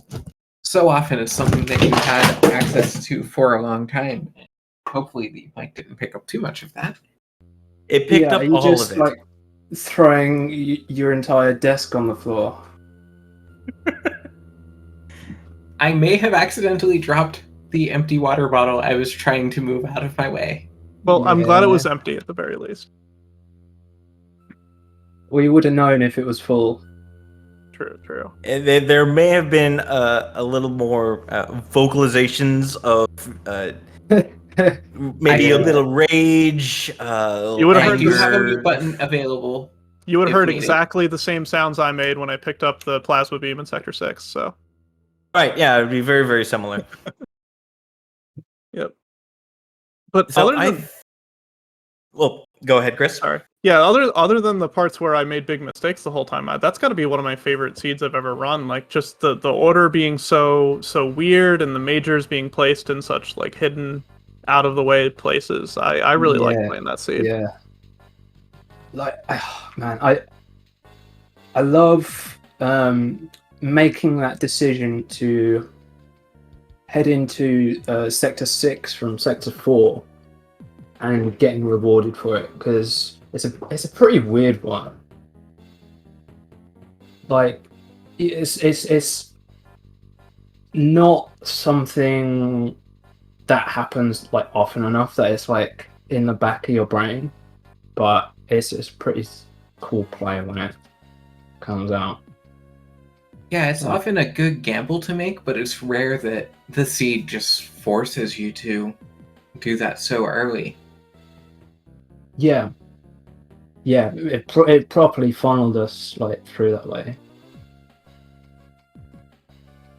so often it's something that you had access to for a long time. Hopefully the mic didn't pick up too much of that. It picked Yeah, up are you all just of it. like throwing your entire desk on the floor? I may have accidentally dropped the empty water bottle I was trying to move out of my way. Well, I'm glad it Yeah. was empty at the very least. We would have known if it was full. True. There may have been a little more vocalizations of maybe a I- little rage. You would've I heard do this- have a mute button available. You would have If heard needed. exactly the same sounds I made when I picked up the plasma beam in Sector 6, so... Right, yeah, it'd be very, very similar. Yep. But So other than... well, go ahead, Chris. Sorry. Yeah, other than the parts where I made big mistakes the whole time, that's got to be one of my favorite seeds I've ever run. Like, just the order being so weird and the majors being placed in such, like, hidden, out-of-the-way places. I really like Yeah, playing that seed. Yeah. Like, man, I love making that decision to head into Sector 6 from Sector 4 and getting rewarded for it, because it's a pretty weird one. Like, it's not something that happens like often enough that it's like in the back of your brain, but it's pretty cool play when it comes out. Yeah, it's often a good gamble to make, but it's rare that the seed just forces you to do that so early. Yeah, it properly funneled us like through that way.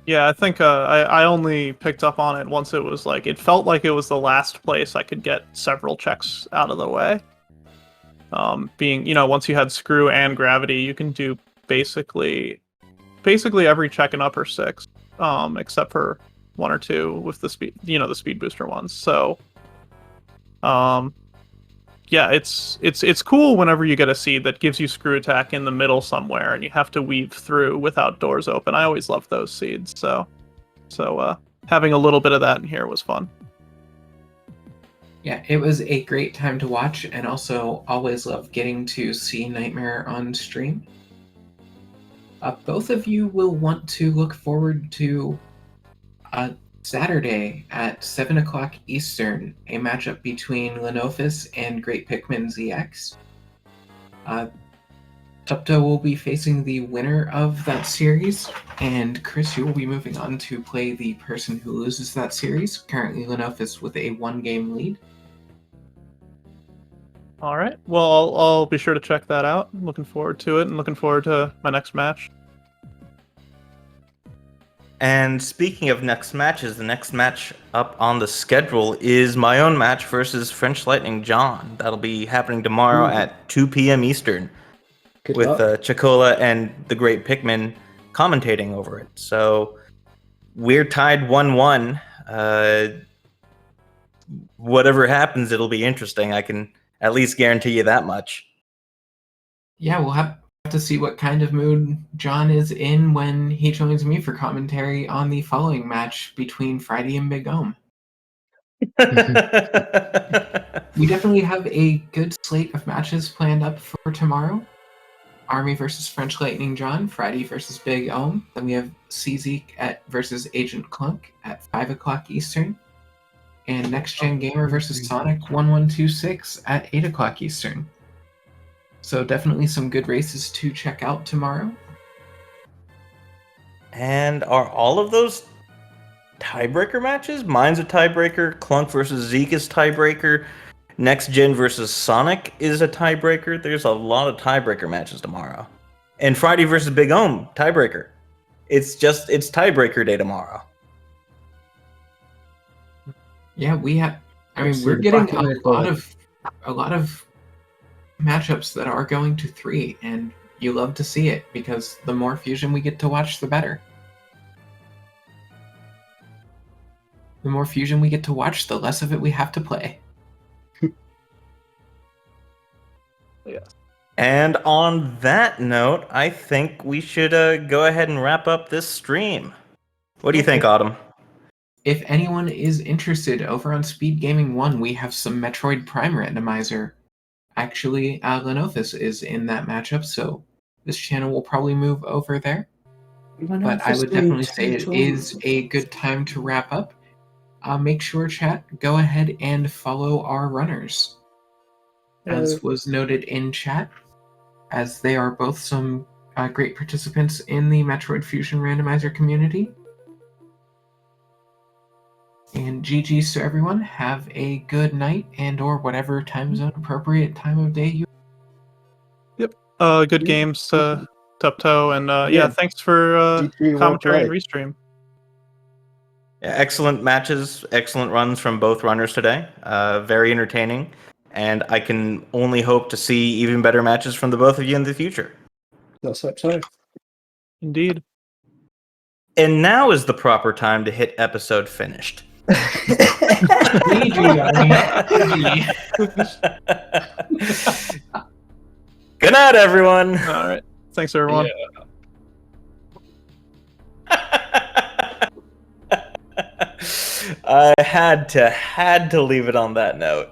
Yeah, I think I only picked up on it once it was like... It felt like it was the last place I could get several checks out of the way. Being, once you had Screw and Gravity, you can do basically every check in Upper 6, except for 1 or 2 with the speed, the speed booster ones. So, yeah, it's cool whenever you get a seed that gives you Screw Attack in the middle somewhere, and you have to weave through without doors open. I always loved those seeds, so having a little bit of that in here was fun. Yeah, it was a great time to watch, and also always loved getting to see Nightmare on stream. Both of you will want to look forward to Saturday at 7 o'clock Eastern, a matchup between Lenophis and Great Pikmin ZX. Tupto will be facing the winner of that series, and Chris, you will be moving on to play the person who loses that series. Currently, Lenophis with a 1-game lead. All right. Well, I'll be sure to check that out. I'm looking forward to it, and looking forward to my next match. And speaking of next matches, the next match up on the schedule is my own match versus French Lightning John. That'll be happening tomorrow at 2 p.m. Eastern. Good with luck. Chicola and the Great Pikmin commentating over it. So we're tied 1-1. Whatever happens, it'll be interesting. I can at least guarantee you that much. Yeah, we'll have to see what kind of mood John is in when he joins me for commentary on the following match between Friday and Big Ohm. We definitely have a good slate of matches planned up for tomorrow. Army versus French Lightning John, Friday versus Big Ohm. Then we have CZ versus Agent Clunk at 5 o'clock Eastern. And Next Gen Gamer versus Sonic 1126 at 8 o'clock Eastern. So definitely some good races to check out tomorrow. And are all of those tiebreaker matches? Mine's a tiebreaker. Clunk versus Zeke is tiebreaker. Next Gen versus Sonic is a tiebreaker. There's a lot of tiebreaker matches tomorrow. And Friday versus Big Ohm, tiebreaker. It's tiebreaker day tomorrow. Yeah, we have. I mean, See we're the getting bracket a report. lot of matchups that are going to 3, and you love to see it because the more fusion we get to watch, the better. The more fusion we get to watch, the less of it we have to play. And on that note, I think we should go ahead and wrap up this stream. What do you think, Autumn? If anyone is interested, over on Speed Gaming 1, we have some Metroid Prime Randomizer. Actually, Lenophis is in that matchup, so this channel will probably move over there. But I would definitely say it is a good time to wrap up. Make sure, chat, go ahead and follow our runners. As was noted in chat, as they are both some great participants in the Metroid Fusion Randomizer community. And GG's to everyone. Have a good night and or whatever time zone appropriate time of day you. Yep. Good games, Tupto, and yeah, thanks for GG, well commentary and played. restream. Yeah, excellent matches, excellent runs from both runners today. Very entertaining, and I can only hope to see even better matches from the both of you in the future. Let's hope so. Indeed. And now is the proper time to hit episode finished. GG, Good night, everyone. All right. Thanks, everyone. I had to leave it on that note.